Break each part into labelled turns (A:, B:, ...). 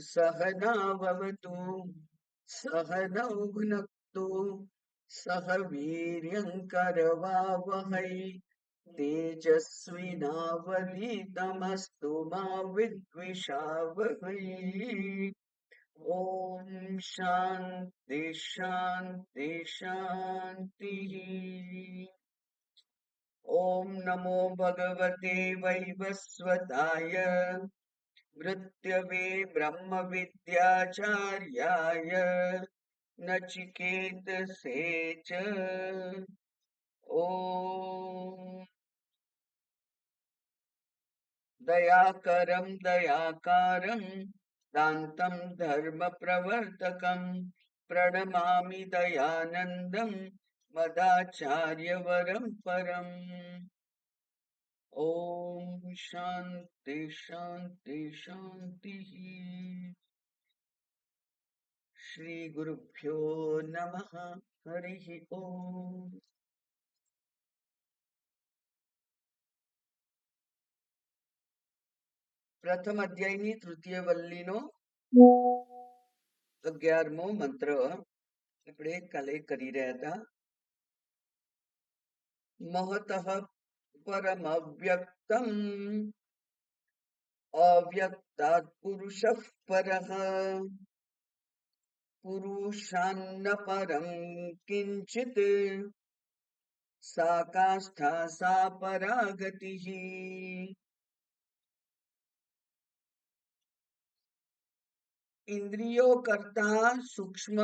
A: सहनाववतु सहनौ भुनक्तु सह वीर्यङ्करवावहै तेजस्विनावधीतमस्तु मा विद्विषावहै। ॐ शान्ति शान्ति शान्तिः। ॐ नमो भगवते वैवस्वताय मृत्यवे ब्रह्मविद्याचार्याय नचिकेतसे च ॐ दयाकरं दयाकारं दान्तं धर्मप्रवर्तकं प्रणमामि दयानन्दं मदाचार्यवरं परम्। ॐ शान्ति शान्ति शान्तिः। श्रीगुरुभ्यो नमः। हरिः ओम्। પ્રથમ અધ્યાયની તૃતીય વલ્લીનો 11મો મંત્ર આપણે કાલે કરી રહ્યા હતા. મહતઃ પરમવ્યક્તમ અવ્યક્તાत् પુરુષः પરઃ પુરુષાન્ન પરં કિંચિત સા કાષ્ઠા સા પરાગતિઃ. ઇન્દ્રિયો કરતા સૂક્ષ્મ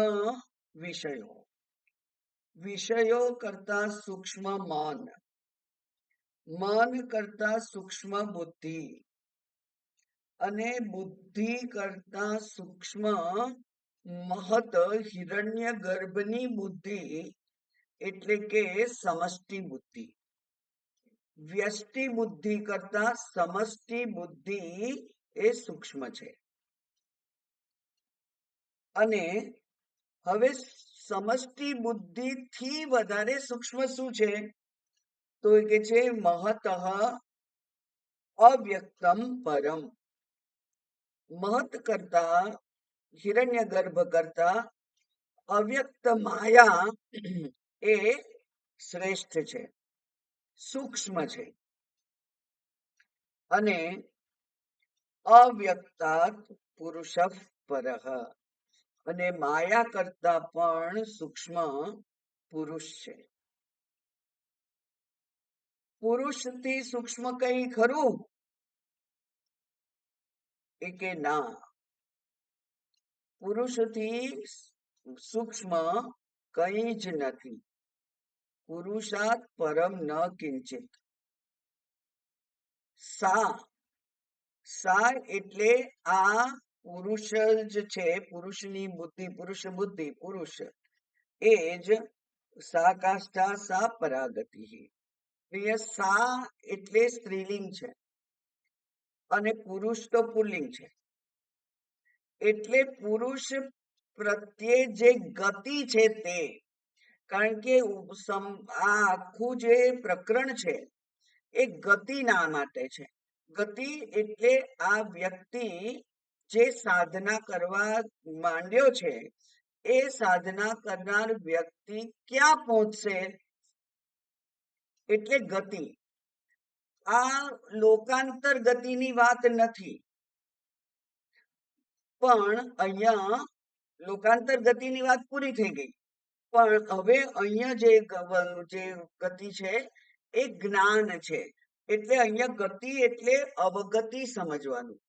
A: વિષયો, વિષયો કરતા સૂક્ષ્મ મન, મન કરતા સૂક્ષ્મ બુદ્ધિ અને બુદ્ધિ કરતા સૂક્ષ્મ મહત હિરણ્ય ગર્ભની બુદ્ધિ એટલે કે સમષ્ટિ બુદ્ધિ. વ્યષ્ટિ બુદ્ધિ કરતા સમષ્ટિ બુદ્ધિ એ સૂક્ષ્મ છે. અને હવે સમષ્ટિ બુદ્ધિ થી વધારે સૂક્ષ્મ શું છે? તો એ કે છે મહતઃ અવ્યક્તમ પરમ. મહત કરતા, હિરણ્ય ગર્ભ કરતા અવ્યક્ત માયા એ શ્રેષ્ઠ છે, સૂક્ષ્મ છે. અને અવ્યક્તાત પુરુષ પરઃ, અને માયા કરતા પણ સૂક્ષ્મ પુરુષ છે. પુરુષથી સૂક્ષ્મ કઈ ખરું? એ કે ના, પુરુષથી સૂક્ષ્મ કઈ જ નથી. પુરુષાત પરમ ન કિંચિત. સા, સા એટલે આ પુરુષ જ છે, પુરુષની બુદ્ધિ, પુરુષ બુદ્ધિ, પુરુષ એ જ સા કાષ્ઠા સા પરાગતિ. સા એટલે સ્ત્રીલિંગ છે અને પુરુષ તો પુલ્લિંગ છે. એટલે પુરુષ પ્રત્યે જે ગતિ છે તે, કારણ કે આ આખું જે પ્રકરણ છે એ ગતિના માટે છે. ગતિ એટલે આ વ્યક્તિ જે સાધના કરવા માંડ્યો છે એ સાધના કરનાર વ્યક્તિ ક્યાં પહોંચશે એટલે ગતિ. આ લોકાંતર ગતિની વાત નથી, પણ અહીંયા લોકાંતર ગતિની વાત પૂરી થઈ ગઈ. પણ હવે અહીંયા જે ગતિ છે એ જ્ઞાન છે. એટલે અહીંયા ગતિ એટલે અવગતિ સમજવાનું.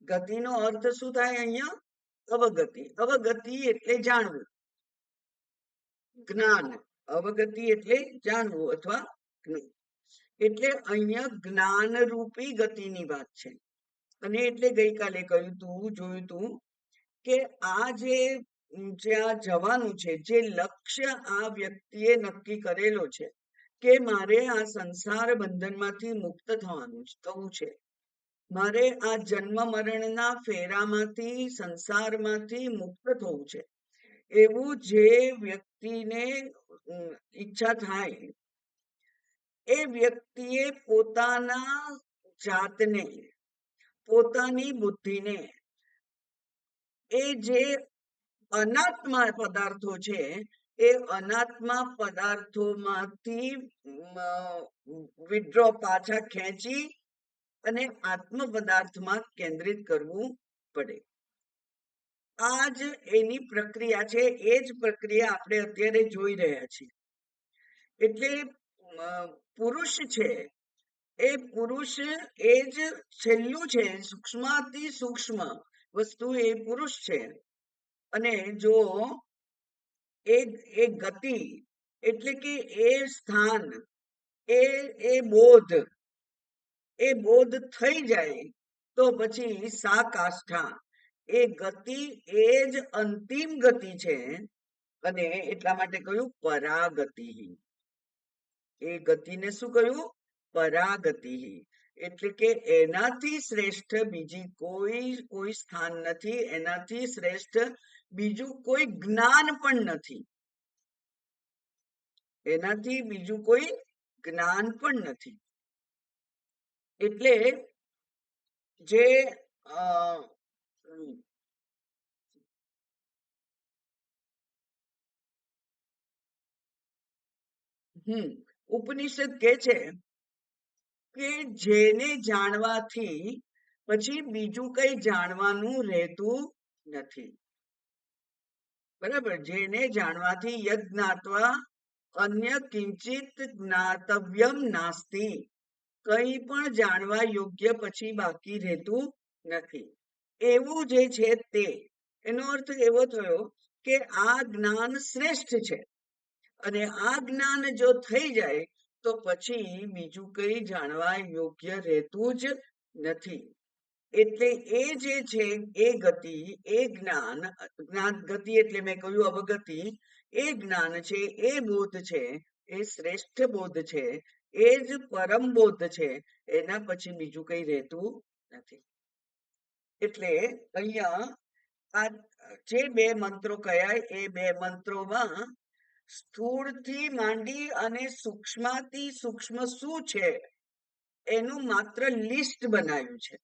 A: ગતિનો અર્થ શું થાય અહીંયા? અવગતિ. અવગતિ એટલે જાણવું, જ્ઞાન. અવગતિ એટલે જાણવું અથવા જ્ઞાન. એટલે અહીંયા જ્ઞાન રૂપી ગતિની વાત છે. અને એટલે ગઈકાલે કહ્યું તું, જોયું તું કે આ જે જ્યાં જવાનું છે, જે લક્ષ્ય આ વ્યક્તિએ નક્કી કરેલો છે કે મારે આ સંસાર બંધનમાંથી મુક્ત થવું છે, મારે આ જન્મ મરણના ફેરામાંથી, સંસારમાંથી મુક્ત થવું છે, એવું જે વ્યક્તિને ઈચ્છા થાય એ વ્યક્તિએ પોતાના જાતને, પોતાની બુદ્ધિને એ જે અનાત્મા પદાર્થો છે એ અનાત્મા પદાર્થોમાંથી વિડ્રો પાછા ખેંચી અને આત્મ પદાર્થમાં કેન્દ્રિત કરવું પડે. આ જ એની પ્રક્રિયા છે. એ જ પ્રક્રિયા આપણે અત્યારે જોઈ રહ્યા છીએ. એટલે પુરુષ છે એ પુરુષ એ જ છેલ્લું છે, સૂક્ષ્માતિ સૂક્ષ્મ વસ્તુ એ પુરુષ છે. અને જો એ ગતિ એટલે કે એ સ્થાન એ બોધ થઈ જાય તો પછી સા કાષ્ઠા એ ગતિ એ જ અંતિમ ગતિ છે. અને એટલા માટે કહ્યું પરાગતિ. એ ગતિને શું કહ્યું? પરાગતિ. એટલે કે એનાથી શ્રેષ્ઠ બીજી કોઈ સ્થાન નથી, એનાથી શ્રેષ્ઠ બીજું કોઈ જ્ઞાન પણ નથી, એનાથી બીજું કોઈ જ્ઞાન પણ નથી. એટલે જે ઉપનિષદ કે છે કે જેને જાણવાથી પછી બીજું કઈ જાણવાનું રહેતું નથી. બરાબર? જેને જાણવાથી યદ જ્ઞાત્વા અન્ય કિંચિત જ્ઞાતવ્યમ નાસ્તિ, કઈ પણ જાણવા યોગ્ય પછી બાકી રહેતું નથી. એવું જે છે તે, એનો અર્થ એવો થયો કે આ જ્ઞાન શ્રેષ્ઠ છે. અને આ જ્ઞાન જો થઈ જાય તો પછી બીજું કઈ જાણવા યોગ્ય રહેતું જ નથી. એટલે એ જે છે એ ગતિ, એ જ્ઞાન, ગતિ એટલે મેં કહ્યું અવગતિ, એ જ્ઞાન છે, એ બોધ છે, એ શ્રેષ્ઠ બોધ છે, એ જ પરમ બોધ છે. એના પછી બીજું કઈ રહેતું નથી. એટલે અહીંયા આ જે બે મંત્રો કયા એ બે મંત્રોમાં સ્થૂળથી માંડી અને સૂક્ષ્માથી સૂક્ષ્મ શું છે એનું માત્ર લિસ્ટ બનાવ્યું છે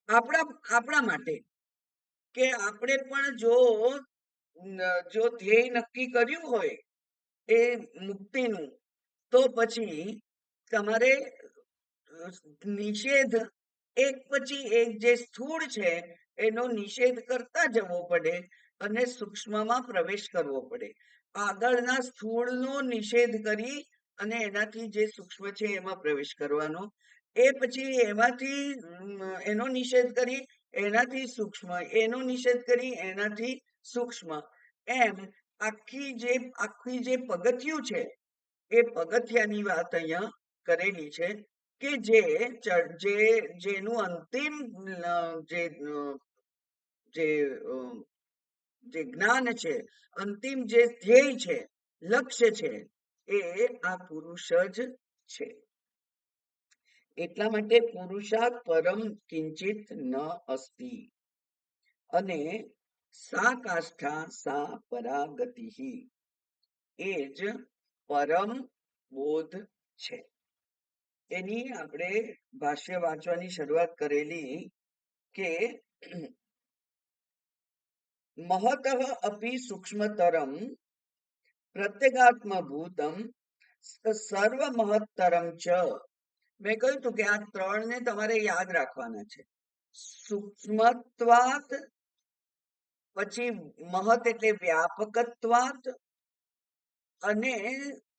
A: આપણા માટે, કે આપણે પણ જો ધ્યેય નક્કી કર્યું હોય એ મુક્તિનું, તો પછી તમારે નિષેધ એક પછી એક જે સ્થૂળ છે એનો નિષેધ કરતા જવો પડે અને સૂક્ષ્મમાં પ્રવેશ કરવો પડે. આગળના સ્થૂળનો નિષેધ કરી અને એનાથી જે સૂક્ષ્મ છે એમાં પ્રવેશ કરવાનો. એ પછી એમાંથી એનો નિષેધ કરી એનાથી સૂક્ષ્મ, એનો નિષેધ કરી એનાથી સૂક્ષ્મ, એમ આખી જે પગથિયું છે એ પગથિયાની વાત અહીંયા કરેલી છે કે જેનું અંતિમ જે જ્ઞાન છે, અંતિમ જે ધ્યેય છે, લક્ષ્ય છે, એ આ પુરુષ જ છે. એટલા માટે પુરુષાત પરમ કિંચિત ન અસ્તિ. અને સા કાષ્ઠા સા પરાગતિ, એ જ પરમ બોધ છે. એની આપણે ભાષ્ય વાંચવાની શરૂઆત કરેલી કે મહત અપી સૂક્ષ્મતરમ પ્રત્યેગાત્મ ભૂતમ સર્વ મહત્તરમ ચ. મેં કહ્યું હતું કે આ ત્રણને તમારે યાદ રાખવાના છે. સૂક્ષ્મત્વાત, પછી મહત એટલે વ્યાપકત્વાત, અને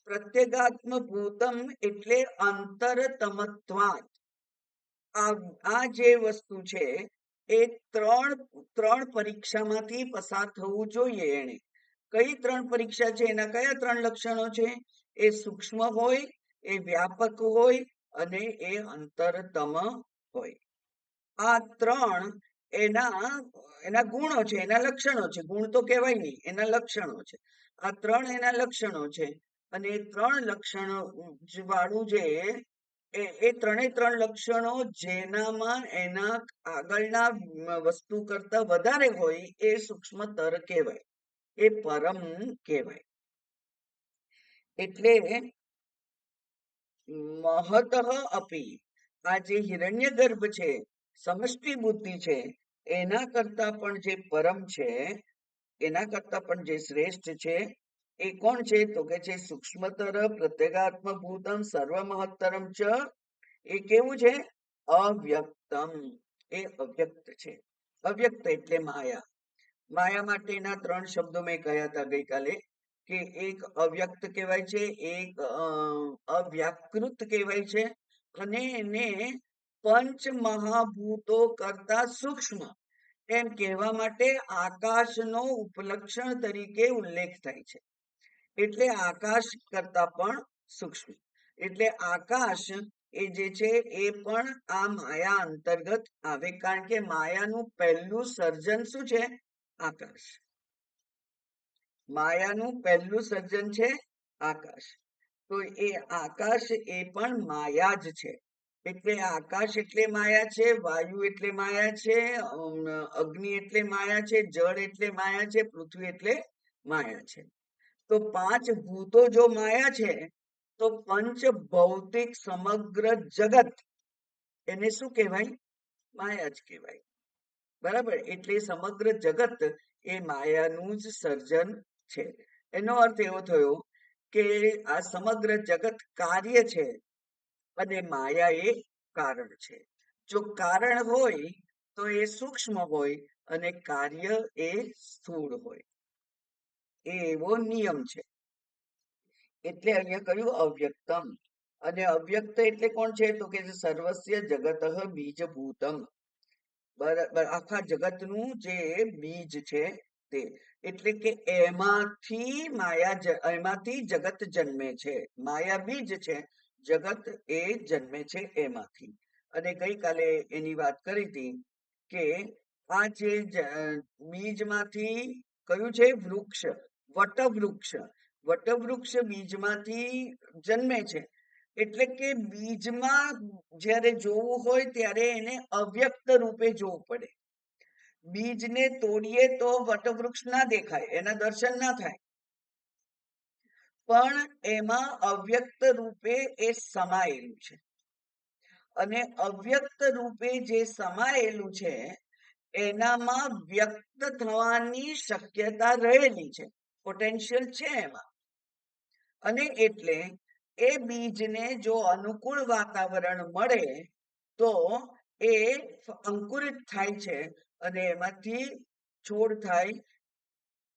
A: પ્રત્યેગાત્મ ભૂતમ એટલે અંતરતમત્વાત. આ જે વસ્તુ છે એ ત્રણ પરીક્ષામાંથી પસાર થવું જોઈએ. એને કઈ ત્રણ પરીક્ષા છે? એના કયા ત્રણ લક્ષણો છે? એ સૂક્ષ્મ હોય, એ વ્યાપક હોય અને એ અંતરતમ હોય. આ ત્રણ એના ગુણો છે, એના લક્ષણો છે. ગુણ તો કહેવાય નહીં, એના લક્ષણો છે. આ ત્રણ એના લક્ષણો છે. અને એ ત્રણ લક્ષણો વાળું જે એ ત્રણ લક્ષણો જેનામાં એના આગળના વસ્તુ કરતા વધારે હોય એ સૂક્ષ્મતર કહેવાય, એ પરમ કહેવાય. એટલે મહત અપી, આ જે હિરણ્ય ગર્ભ છે, સમષ્ટિ બુદ્ધિ છે, એના કરતા પણ જે પરમ છે, એના કરતા પણ જે શ્રેષ્ઠ છે એ કોણ છે? તો કે છે સૂક્ષ્મતર પ્રત્યેગાત્મ ભૂતમ સર્વ મહત્તરમ ચ. એ કેવું છે? અવ્યક્તમ. એ અવ્યક્ત છે. અવ્યક્ત એટલે માયા. માયા માટેના 3 શબ્દો મેં કહ્યા હતા ગઈકાલે, કે એક અવ્યક્ત કહેવાય છે, એક અવ્યાકૃત કહેવાય છે, અને એને પંચ મહાભૂતો કરતા સૂક્ષ્મ એમ કહેવા માટે આકાશનો ઉપલક્ષણ તરીકે ઉલ્લેખ થાય છે. એટલે આકાશ કરતા પણ સૂક્ષ્મ. એટલે આકાશ એ જે છે એ પણ આ માયા અંતર્ગત આવે, કારણ કે માયાનું પહેલું સર્જન શું છે? આકાશ. માયાનું પહેલું સર્જન છે આકાશ. તો એ આકાશ એ પણ માયા જ છે. એટલે આકાશ એટલે માયા છે, વાયુ એટલે માયા છે, અગ્નિ એટલે માયા છે, જળ એટલે માયા છે, પૃથ્વી એટલે માયા છે. તો 5 ભૂતો જો માયા છે, તો પંચ ભૌતિક સમગ્ર જગત એને શું કહેવાય? માયા જ કહેવાય. બરાબર. એટલે સમગ્ર જગત એ માયાનું જ સર્જન છે. એનો અર્થ એવો થયો કે આ સમગ્ર જગત કાર્ય છે અને માયા એ કારણ છે. જો કારણ હોય તો એ સૂક્ષ્મ હોય અને કાર્ય એ સ્થૂળ હોય. એ એવો નિયમ છે. એટલે અહીંયા કહ્યું અવ્યક્તમ. અને અવ્યક્ત એટલે કોણ છે? તો કે સર્વસ્ય જગત બીજભૂતમ. બરાબર. આખા જગતનું જે બીજ છે તે. એટલે કે એમાંથી જગત જન્મે છે. માયા બીજ છે, જગત એ જન્મે છે એમાંથી. અને ગઈકાલે એની વાત કરી હતી કે આ જે બીજમાંથી કયું છે? વૃક્ષ, વટવૃક્ષ. વટવૃક્ષ બીજમાંથી જન્મે છે. એટલે કે બીજમાં જ્યારે જોવું હોય ત્યારે એને અવ્યક્ત રૂપે જોવું પડે. બીજને તોડીએ તો વટવૃક્ષ ના દેખાય, એના દર્શન ના થાય, પણ એમાં અવ્યક્ત રૂપે એ સમાયેલું છે. અને અવ્યક્ત રૂપે જે સમાયેલું છે એનામાં વ્યક્ત થવાની શક્યતા રહેલી છે, પોટેન્શિયલ છે એમાં. અને એટલે એ બીજને જો અનુકૂળ વાતાવરણ મળે તો એ અંકુરિત થાય છે અને એમાંથી છોડ થાય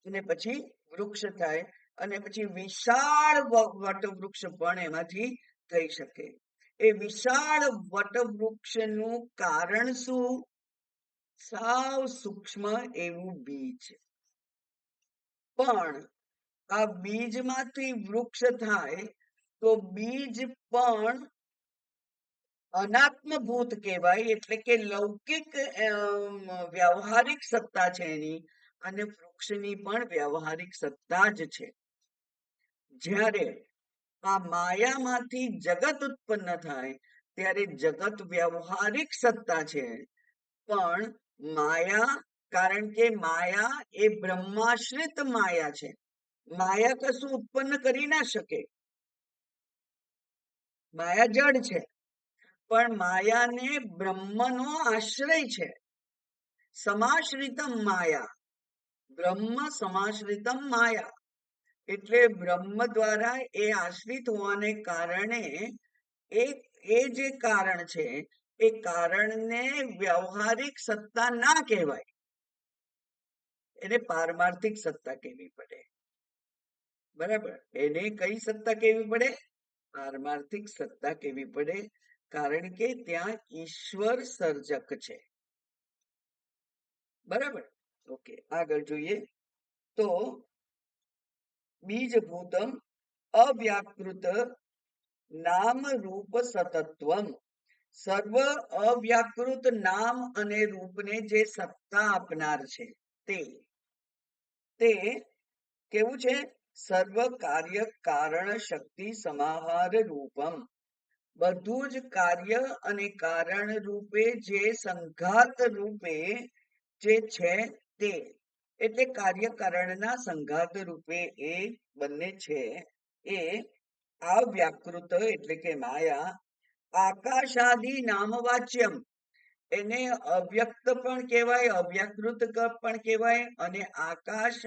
A: અને પછી વૃક્ષ થાય અને પછી વિશાળ વટવૃક્ષ પણ એમાંથી થઈ શકે. એ વિશાળ વટવૃક્ષનું કારણ શું? સાવ સૂક્ષ્મ એવું બીજ. પણ આ બીજમાંથી વૃક્ષ થાય તો બીજ પણ અનાત્મભૂત કહેવાય. એટલે કે લૌકિક વ્યવહારિક સત્તા છે એની, અને વૃક્ષની પણ વ્યવહારિક સત્તા જ છે. જ્યારે આ માયામાંથી જગત ઉત્પન્ન થાય ત્યારે જગત વ્યવહારિક સત્તા છે, પણ માયા, કારણ કે માયા એ બ્રહ્માશ્રિત માયા છે. માયા કશું ઉત્પન્ન કરી ના શકે. માયા જડ છે, પણ માયાને બ્રહ્મનો આશ્રય છે. સમાશ્રિતમ માયા, બ્રહ્મ સમાશ્રિતમ માયા. એટલે બ્રહ્મ દ્વારા એ આશ્રિત હોવાને કારણે એ જે કારણ છે એ કારણને વ્યવહારિક સત્તા ના કહેવાય, એને પારમાર્થિક સત્તા કહેવી પડે. બરાબર. એને કઈ સત્તા કહેવી પડે? પારમાર્થિક સત્તા કહેવી પડે, કારણ કે ત્યાં ઈશ્વર સર્જક છે. બરાબર. ઓકે, આગળ જોઈએ તો બીજભૂતમ અવ્યાકૃત નામ રૂપ સતત્વમ. સર્વ અવ્યાકૃત નામ અને રૂપને જે સત્તા આપનાર છે તે કેવું છે? સર્વ કાર્ય કારણ શક્તિ સમાહાર રૂપમ. બધું જ કાર્ય અને કારણ રૂપે જે સંઘાત રૂપે જે છે તે. એટલે કાર્યકારણના સંઘાત રૂપે એ બંને છે એ અવ્યાકૃત એટલે કે માયા. આકાશાદિ નામવાચ્યમ એને અવ્યક્ત પણ કહેવાય, અવ્યાકૃત પણ કહેવાય અને આકાશ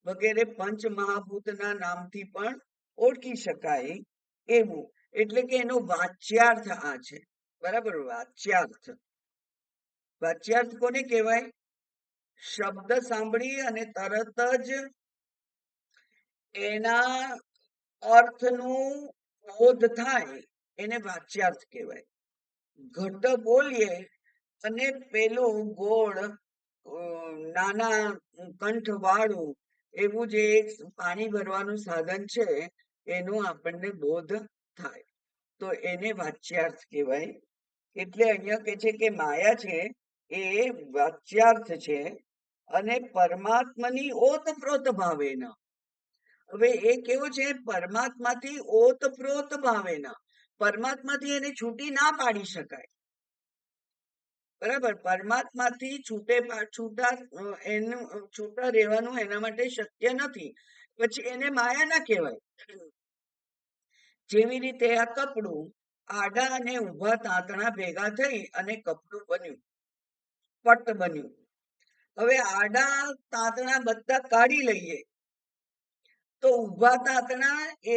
A: વગેરે પંચ મહાભૂતના નામથી પણ ઓળખી શકાય એવું. એટલે કે એનો વાચ્યાર્થ આ છે. બરાબર, વાચ્યાર્થ. વાચ્યાર્થ કોને કહેવાય? શબ્દ સાંભળી અને તરત જ એના અર્થનું બોધ થાય એને વાચ્યાર્થ કહેવાય. ઘટ બોલીએ અને પેલું ગોળ નાના કંઠ વાળું એવું જે પાણી ભરવાનું સાધન છે એનું આપણને બોધ થાય તો એને વાચ્યાર્થ કહેવાય. એટલે અહીંયા કે છે કે માયા છે એ વાચ્યાર્થ છે અને પરમાત્માની ઓતપ્રોત ભાવેન. હવે એ કેવું છે? પરમાત્માથી ઓતપ્રોત ભાવેન, પરમાત્માથી એને છૂટી ના પાડી શકાય. બરાબર, પરમાત્માથી છૂટા રહેવાનું એના માટે શક્ય નથી, પછી એને માયા ના કહેવાય. જેવી રીતે આ કપડું, આડા અને ઊભા તાંતણા ભેગા થઈ અને કપડું બન્યું, પટ બન્યું. હવે આડા તાંતણા બધા કાઢી લઈએ તો ઊભા તાંતણા એ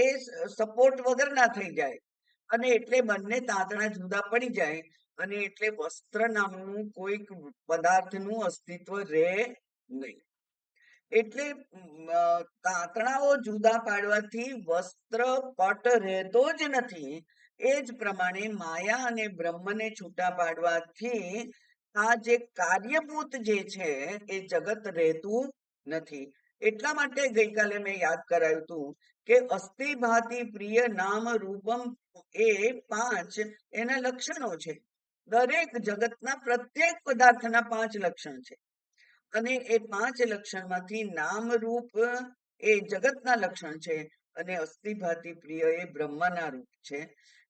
A: સપોર્ટ વગરના થઈ જાય અને એટલે બંને તાંતણા જુદા પડી જાય અને એટલે વસ્ત્ર નામનું કોઈક પદાર્થનું અસ્તિત્વ રહે નહીં. એટલે તાંતણાઓ જુદા પાડવાથી વસ્ત્ર પટ રહેતો જ નથી. એ જ પ્રમાણે માયા અને બ્રહ્મને છૂટા પાડવાથી આ જે કાર્યભૂત જે છે એ જગત રહેતું નથી. એટલા માટે ગઈકાલે મેં યાદ કરાવ્યું હતું કે અસ્થિ ભાતિ પ્રિય નામ રૂપમ એ 5 એના લક્ષણો છે. દરેક જગતના પ્રત્યેક પદાર્થના 5 લક્ષણ છે અને એ 5 લક્ષણમાંથી નામ રૂપ એ જગતના લક્ષણ છે અને અસ્થિ ભાતિ પ્રિય એ બ્રહ્મના રૂપ છે.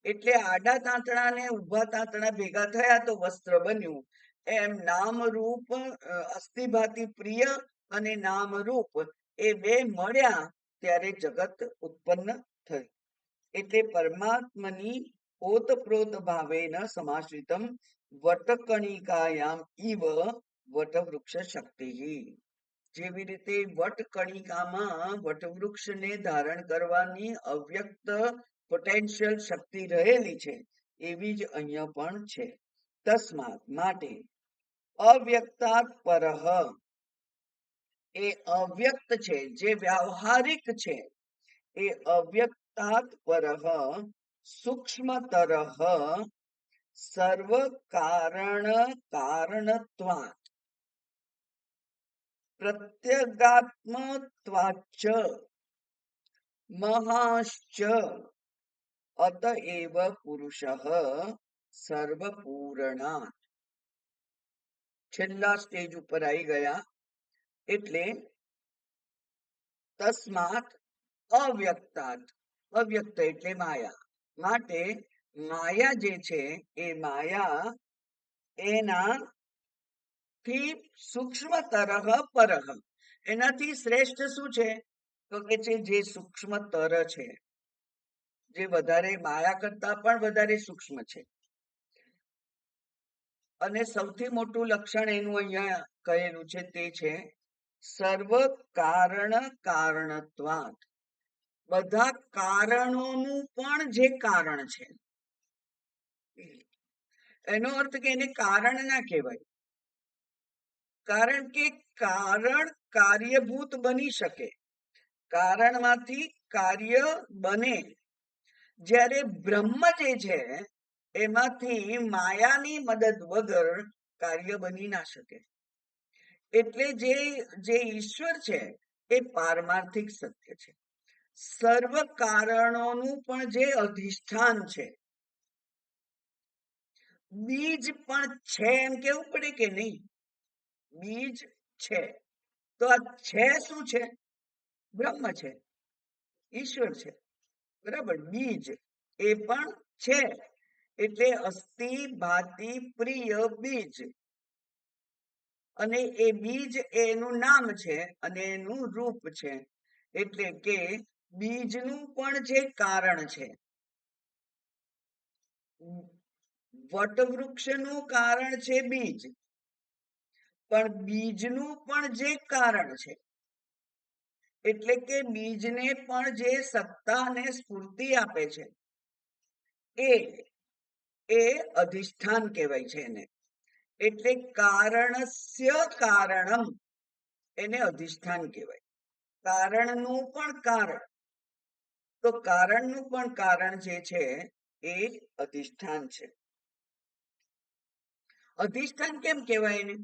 A: એટલે આડા તાંતણા ને ઊભા તાંતણા ભેગા થયા તો વસ્ત્ર બન્યું. એમ નામ રૂપ અસ્થિ ભાતિ પ્રિય અને નામ રૂપ એ બે મળ્યા ત્યારે જગત ઉત્પન્ન થયું. એટલે પરમાત્માની ઓતપ્રોત ભાવેન સમાશ્રિતમ વટકણિકાયામ ઇવ વટવૃક્ષ શક્તિ. જેવી રીતે વટકણિકામાં વટવૃક્ષને ધારણ કરવાની અવ્યક્ત પોટેન્શિયલ શક્તિ રહેલી છે એવી જ અહીંયા પણ છે. તસ્માત માટે અવ્યક્તાત પરહ એ અવ્યક્ત છે, જે વ્યાવહારિક છે એ અવ્યક્તાત પરહ સૂક્ષ્મતરહ સર્વ કારણ કારણત્વાત પ્રત્યગાત્મત્વાચ્ચ મહાશ્ચ અતએવ પુરુષઃ સર્વપૂર્ણાત. છેલ્લા સ્ટેજ ઉપર આવી ગયા. એટલે તસ્માત અવ્યક્તાત, અવ્યક્ત એટલે માયા. માટે માયા જે છે એ માયા એના થી સૂક્ષ્મતરહ પરહ, એનાથી શ્રેષ્ઠ શું છે? તો કે છે જે સૂક્ષ્મતર છે, જે વધારે માયા કરતા પણ વધારે સૂક્ષ્મ છે. અને સૌથી મોટું લક્ષણ એનું અહીંયા કહેલું છે તે છે સર્વ કારણ કારણત્વાત. બધા કારણોનું પણ જે કારણ છે. એનો અર્થ કે એને કારણ ના કહેવાય, કારણ કે કારણ કાર્યભૂત બની શકે, કારણમાંથી કાર્ય બને. જ્યારે બ્રહ્મ જે છે એમાંથી માયાની મદદ વગર કાર્ય બની ના શકે. એટલે જે ઈશ્વર છે એ પારમાર્થિક સત્ય છે. સર્વ કારણોનું પણ જે અધિષ્ઠાન છે, બીજ પણ છે એમ કેવું પડે કે નહીં? બીજ છે તો આ છે શું છે? બ્રહ્મ છે, ઈશ્વર છે. બરાબર, બીજ એ પણ છે. એટલે અસ્થિ ભાતિ પ્રિય બીજ, અને એ બીજ એનું નામ છે અને એનું રૂપ છે. એટલે કે બીજનું પણ જે કારણ છે, વટવૃક્ષનું કારણ છે બીજ, પણ બીજનું પણ જે કારણ છે, એટલે કે બીજને પણ જે સત્તા અને સ્ફૂર્તિ આપે છે એ અધિષ્ઠાન કહેવાય છે એને. એટલે કારણસ્ય કારણમ એને અધિષ્ઠાન કહેવાય. કારણનું પણ કારણ, તો કારણનું પણ કારણ જે છે એ અધિષ્ઠાન છે. અધિષ્ઠાન કેમ કહેવાય એને?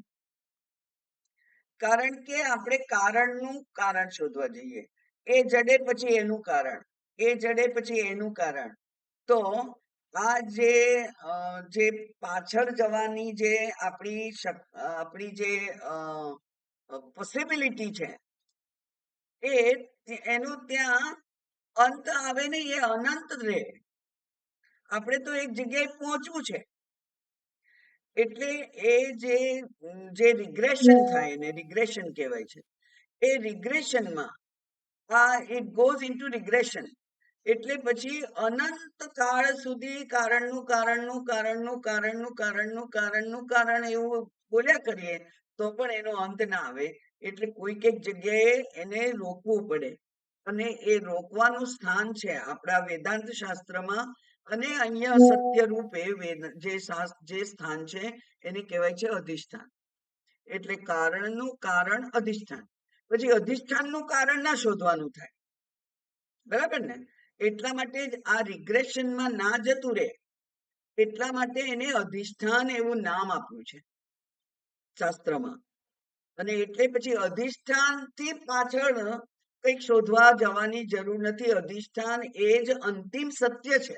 A: કારણ કે આપણે કારણનું કારણ શોધવા જઈએ, એ જડે પછી એનું કારણ, એ જડે પછી એનું કારણ. તો આ જે પાછળ જવાની જે આપણી જે પોસિબિલિટી છે, એનો ત્યાં અંત આવે ને, એ અનંત રહે. આપણે તો એક જગ્યાએ પહોંચવું છે, એટલે એ જે રિગ્રેશન થાય ને રિગ્રેશન કહેવાય છે. એ રિગ્રેશનમાં ઇટ ગોઝ ઇન્ટુ રિગ્રેશન, એટલે પછી અનંત કાળ સુધી કારણનું કારણનું કારણનું કારણનું કારણનું કારણનું કારણ એવું બોલ્યા કરીએ તો પણ એનો અંત ના આવે. એટલે કોઈક એક જગ્યાએ એને રોકવું પડે, અને એ રોકવાનું સ્થાન છે આપણા વેદાંત શાસ્ત્રમાં. અને અહીંયા સત્ય રૂપે જે સ્થાન છે એને કહેવાય છે અધિષ્ઠાન. એટલે કારણનું કારણ અધિષ્ઠાન. પછી અધિષ્ઠાનનું કારણ ના શોધવાનું થાય, બરાબર ને? એટલા માટે જ આ રિગ્રેશનમાં ના જતું રહે, એટલા માટે એને અધિષ્ઠાન એવું નામ આપ્યું છે શાસ્ત્રમાં. અને એટલે પછી અધિષ્ઠાન થી પાછળ કંઈક શોધવા જવાની જરૂર નથી. અધિષ્ઠાન એ જ અંતિમ સત્ય છે,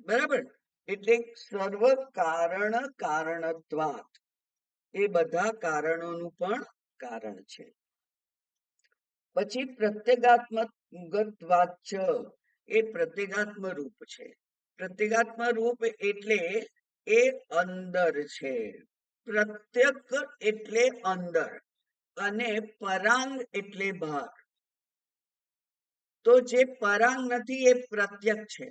A: બરાબર? એટલે સર્વ કારણ કારણત્વાત, એ બધા કારણોનું પણ કારણ છે. પછી પ્રત્યેગાત્મગતવાચ, એ પ્રત્યેગાત્મ રૂપ છે. પ્રત્યેગાત્મ રૂપ એટલે એ અંદર છે. પ્રત્યક એટલે અંદર, અને પરાંગ એટલે બહાર. તો જે પરાંગ નથી એ પ્રત્યક છે.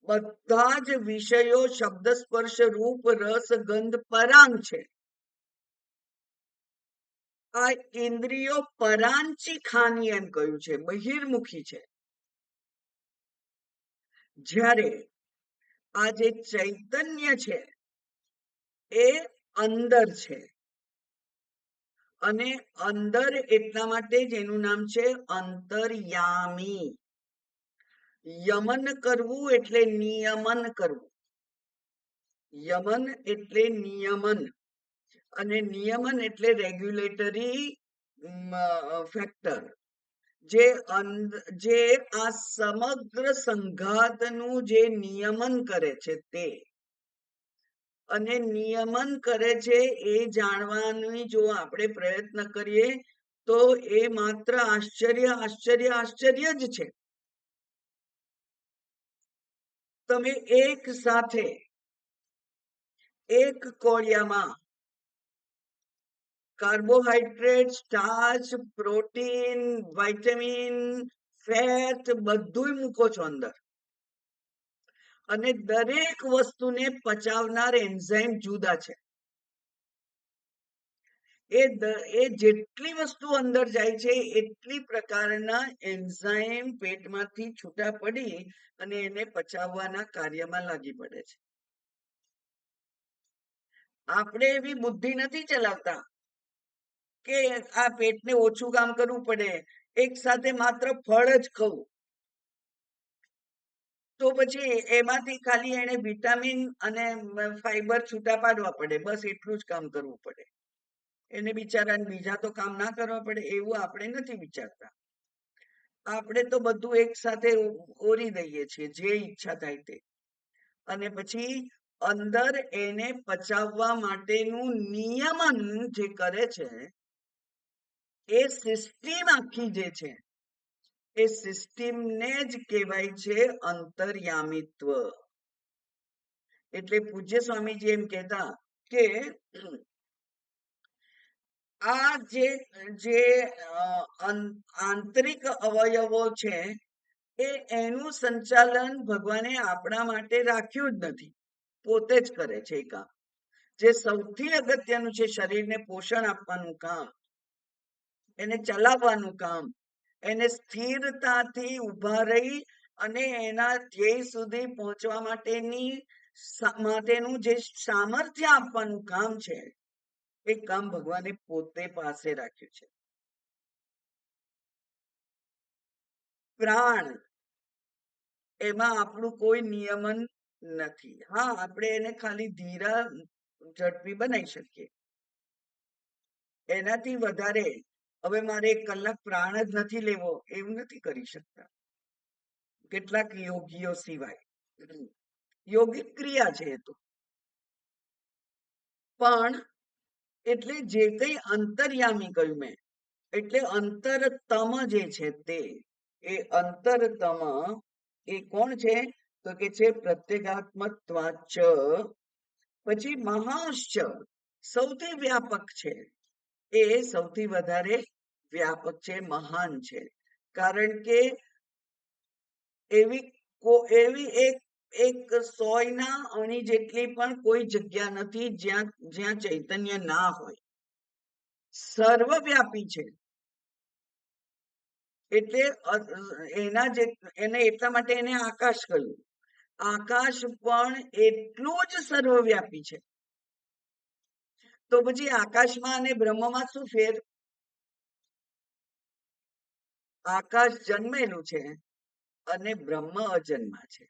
A: બધા જ વિષયો શબ્દ સ્પર્શ રૂપ રસ ગંધ પરાંગ છે. આ ઇન્દ્રિયો પરાંચી ખાની એમ કહ્યું છે, બહિર્મુખી છે. જ્યારે આ જે ચૈતન્ય છે એ અંદર છે, અને અંદર એટલા માટે જ એનું નામ છે અંતર્યામી. યમન કરવું એટલે નિયમન કરવું. યમન એટલે નિયમન, અને નિયમન એટલે રેગ્યુલેટરી ફેક્ટર, જે આ સમગ્ર સંઘાતનું જે નિયમન કરે છે તે. અને નિયમન કરે છે એ જાણવાની જો આપણે પ્રયત્ન કરીએ તો એ માત્ર આશ્ચર્ય આશ્ચર્ય આશ્ચર્ય જ છે. તમે એક સાથે એક કોળિયામાં carbohydrate, starch, protein, vitamin, fat બધું મૂકો છો અંદર, અને દરેક વસ્તુને પચાવનાર એન્ઝાઇમ જુદા છે. એ જેટલી વસ્તુ અંદર જાય છે એટલી પ્રકારના એન્ઝાઇમ પેટમાંથી છૂટા પડી અને એને પચાવવાના કાર્યમાં લાગી પડે છે. આપણે એવી બુદ્ધિ નથી ચલાવતા કે આ પેટને ઓછું કામ કરવું પડે, એક સાથે માત્ર ફળ જ ખાવું, તો પછી એમાંથી ખાલી એને વિટામિન અને ફાઈબર છૂટા પાડવા પડે, બસ એટલું જ કામ કરવું પડે. એને બિચારાને બીજા તો કામ ના કરવા પડે, એવું આપણે નથી વિચારતા. આપણે તો બધું એક સાથે ઓરી દઈએ છીએ, જે ઈચ્છા થાય તે. અને પછી અંદર એને પચાવવા માટેનું નિયમન જે કરે છે, એ સિસ્ટમ આખી જે છે એ સિસ્ટમને જ કહેવાય છે અંતર્યામિત્વ. એટલે પૂજ્ય સ્વામીજી એમ કહેતા કે આ જે આંતરિક અવયવો છે એનું સંચાલન ભગવાને આપણા માટે રાખ્યું જ નથી, પોતે જ કરે છે એ કામ. જે સૌથી અગત્યનું છે, શરીરને પોષણ આપવાનું કામ, એને ચલાવવાનું કામ, એને સ્થિરતાથી ઊભા રહી અને એના ધ્યેય સુધી પહોંચવા માટેનું જે સામર્થ્ય આપવાનું કામ છે, એ કામ ભગવાને પોતે પાસે રાખ્યું છે. પ્રાણ, એમાં આપણું કોઈ નિયમન નથી. હા, આપણે એને ખાલી ધીરા ઝડપી બનાવી શકીએ. એનાથી વધારે હવે મારે 1 કલાક પ્રાણ જ નથી લેવો એવું નથી કરી શકતા, કેટલાક યોગીઓ સિવાય. યોગિક ક્રિયા છે એ તો. પણ એટલે જે કંઈ અંતર્યામી કહ્યું મેં, એટલે અંતરતમ જે છે તે, એ અંતરતમ એ કોણ છે? તો કે છે પ્રત્યેગાત્મત્વાચ, પછી મહાશ્ચ, સૌથી વ્યાપક છે. એ સૌથી વધારે વ્યાપક છે, મહાન છે. કારણ કે એવી એક સોયના અણી જેટલી પણ કોઈ જગ્યા નથી જ્યાં ચૈતન્ય ના હોય. સર્વવ્યાપી છે. એટલે એને એટલા માટે એને આકાશ કહ્યું. આકાશ પણ એટલું જ સર્વવ્યાપી છે. તો પછી આકાશમાં અને બ્રહ્મમાં શું ફેર? આકાશ જન્મેલું છે અને બ્રહ્મ અજન્મા છે.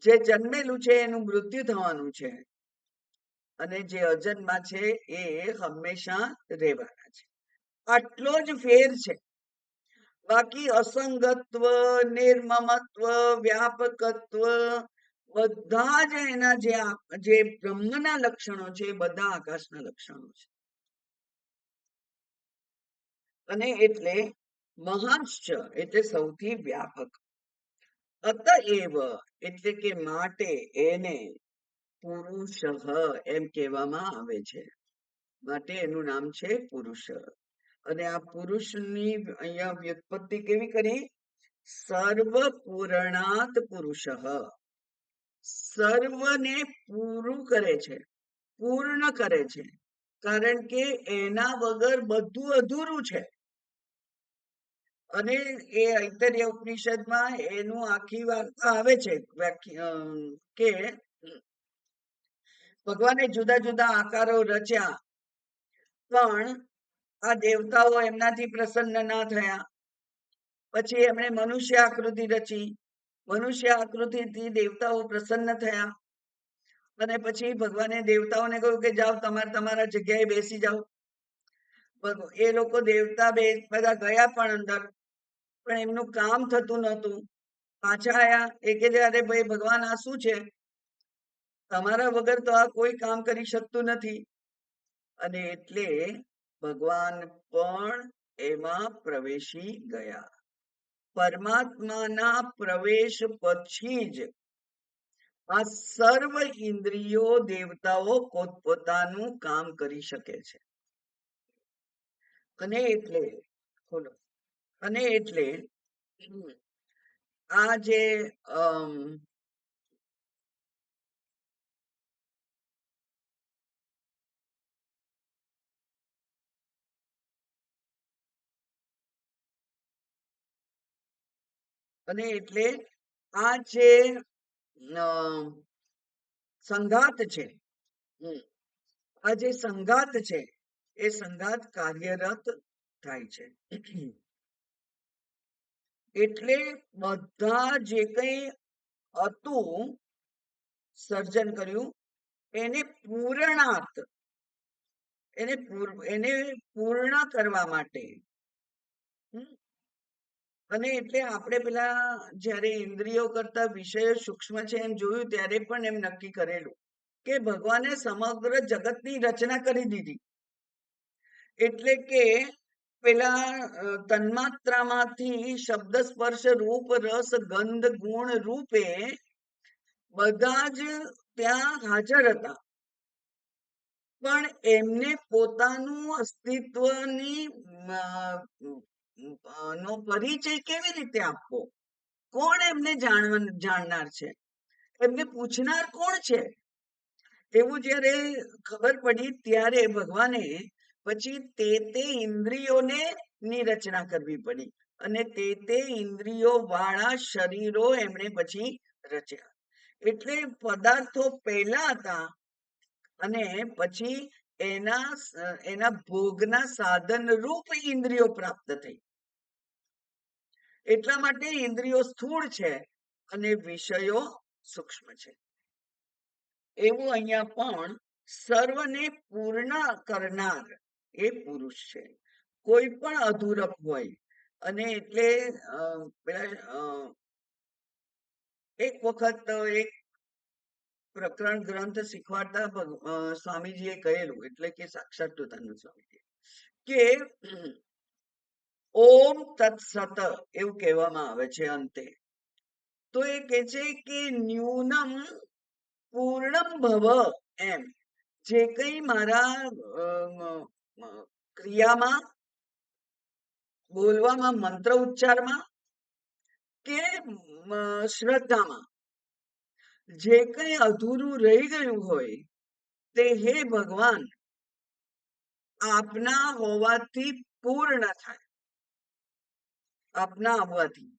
A: જે જન્મેલું છે એનું મૃત્યુ થવાનું છે, અને જે અજન્મા છે એ હંમેશા રહેવાના છે. આટલો જ ફેર છે. બાકી અસંગત્વ, નિર્મમત્વ, વ્યાપકત્વ, બધા જ એના જે બ્રહ્મના લક્ષણો છે એ બધા આકાશના લક્ષણો છે. અને એટલે મહાંશ્ચ એટલે સૌથી વ્યાપક. અતએવ એટલે કે માટે એને પુરુષ એમ કહેવામાં આવે છે. માટે એનું નામ છે પુરુષ. અને આ પુરુષની અહીંયા વ્યુત્પત્તિ કેવી કરી? સર્વ પૂર્ણાત પુરુષ, સર્વને પૂરું કરે છે, પૂર્ણ કરે છે. કારણ કે એના વગર બધું અધૂરું છે. અને એ ઐતરેય ઉપનિષદમાં એનું આખી વાર્તા આવે છે કે ભગવાને જુદા જુદા આકારો રચ્યા, પણ આ દેવતાઓ એમનાથી પ્રસન્ન ના થયા. પછી એમણે મનુષ્ય આકૃતિ રચી, મનુષ્ય આકૃતિથી દેવતાઓ પ્રસન્ન થયા. અને પછી ભગવાને દેવતાઓને કહ્યું કે જાઓ, તમારા જગ્યાએ બેસી જાઓ. એ લોકો દેવતા બધા ગયા પણ અંદર, પણ એમનું કામ થતું નહોતું. પાછા આયા, એ કે અરે ભાઈ ભગવાન, આ શું છે? તમારા વગર તો આ કોઈ કામ કરી શકતું નથી. અને એટલે ભગવાન પણ એમાં પ્રવેશી ગયા. પરમાત્માના પ્રવેશ પછી જ આ સર્વ ઇન્દ્રિયો દેવતાઓ પોતપોતાનું કામ કરી શકે છે. અને એટલે બોલો, અને એટલે આ જે અને એટલે આ જે સંઘાત છે, આ જે સંઘાત છે, એ સંઘાત કાર્યરત થાય છે. એટલે બધા જે કંઈ હતું, સર્જન કર્યું, એને પૂર્ણાત, એને પૂર્ણ કરવા માટે. અને એટલે આપણે પેલા જ્યારે ઇન્દ્રિયો કરતા વિષયો સૂક્ષ્મ છે એમ જોયું, ત્યારે પણ એમ નક્કી કરેલું કે ભગવાને સમગ્ર જગતની રચના કરી દીધી. એટલે કે પેલા તન્માત્રામાંથી શબ્દ, સ્પર્શ, રૂપ, રસ, ગંધ, ગુણ રૂપે બધા જ ત્યાં હાજર હતા. પણ એમને પોતાનું અસ્તિત્વની નો પરિચય કેવી રીતે આપવો, કોણ એમને જાણનાર છે, એમને પૂછનાર કોણ છે, એવું જ્યારે ખબર પડી ત્યારે ભગવાને પછી તે ઇન્દ્રિયોને ની રચના કરવી પડી અને તે ઇન્દ્રિયો વાળા શરીરો એમણે પછી રચ્યા. એટલે પદાર્થો પહેલા હતા અને પછી એના ભોગના સાધન રૂપ ઇન્દ્રિયો પ્રાપ્ત થઈ. એટલા માટે ઇન્દ્રિયો સ્થૂળ છે અને વિષયો સૂક્ષ્મ છે. એવું અહીંયા પણ સર્વને પૂર્ણ કરનાર એ પુરુષ છે, કોઈ પણ અધૂરપ હોય. અને એટલે એક વખત એક પ્રકરણ ગ્રંથ શીખવાડતા સ્વામીજીએ કહેલું, એટલે કે સાક્ષાત્કારાનંદ સ્વામીજી, કે ઓમ તત્સત એવું કહેવામાં આવે છે અંતે. તો એ કે છે કે ન્યૂનમ પૂર્ણમ ભવ, એમ જે કંઈ મારા ક્રિયામાં, બોલવામાં, મંત્ર ઉચ્ચારમાં કે શ્રદ્ધામાં જે કંઈ અધૂરું રહી ગયું હોય તે હે ભગવાન આપના હોવાથી પૂર્ણ થાય, આપના આવવાથી.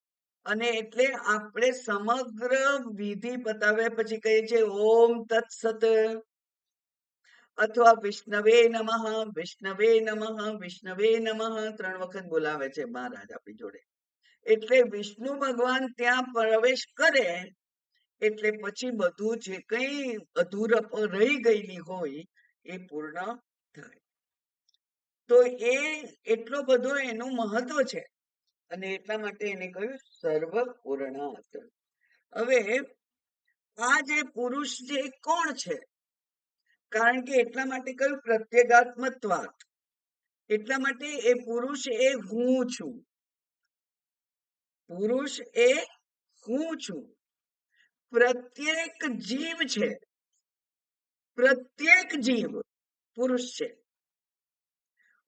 A: અને એટલે આપણે સમગ્ર વિધિ પતાવ્યા પછી કહીએ છીએ ઓમ તત્સત, અથવા વિષ્ણવે નમઃ, વિષ્ણવે નમઃ, વિષ્ણવે નમઃ 3 વખત બોલાવે છે મહારાજ આપણી જોડે. એટલે વિષ્ણુ ભગવાન ત્યાં પ્રવેશ કરે એટલે પછી બધું જે કંઈ અધૂરપ રહી ગયેલી હોય એ પૂર્ણ થાય. તો એ એટલો બધો એનું મહત્વ છે અને એટલા માટે એને કહ્યું સર્વ પૂર્ણાત. હવે આ જે પુરુષ છે કોણ છે? કારણ કે એટલા માટે કહ્યું પ્રત્યેગાત્મત્વાત. એટલા માટે એ પુરુષ એ હું છું. પુરુષ એ હું છું. પ્રત્યેક જીવ છે, પ્રત્યેક જીવ પુરુષ છે.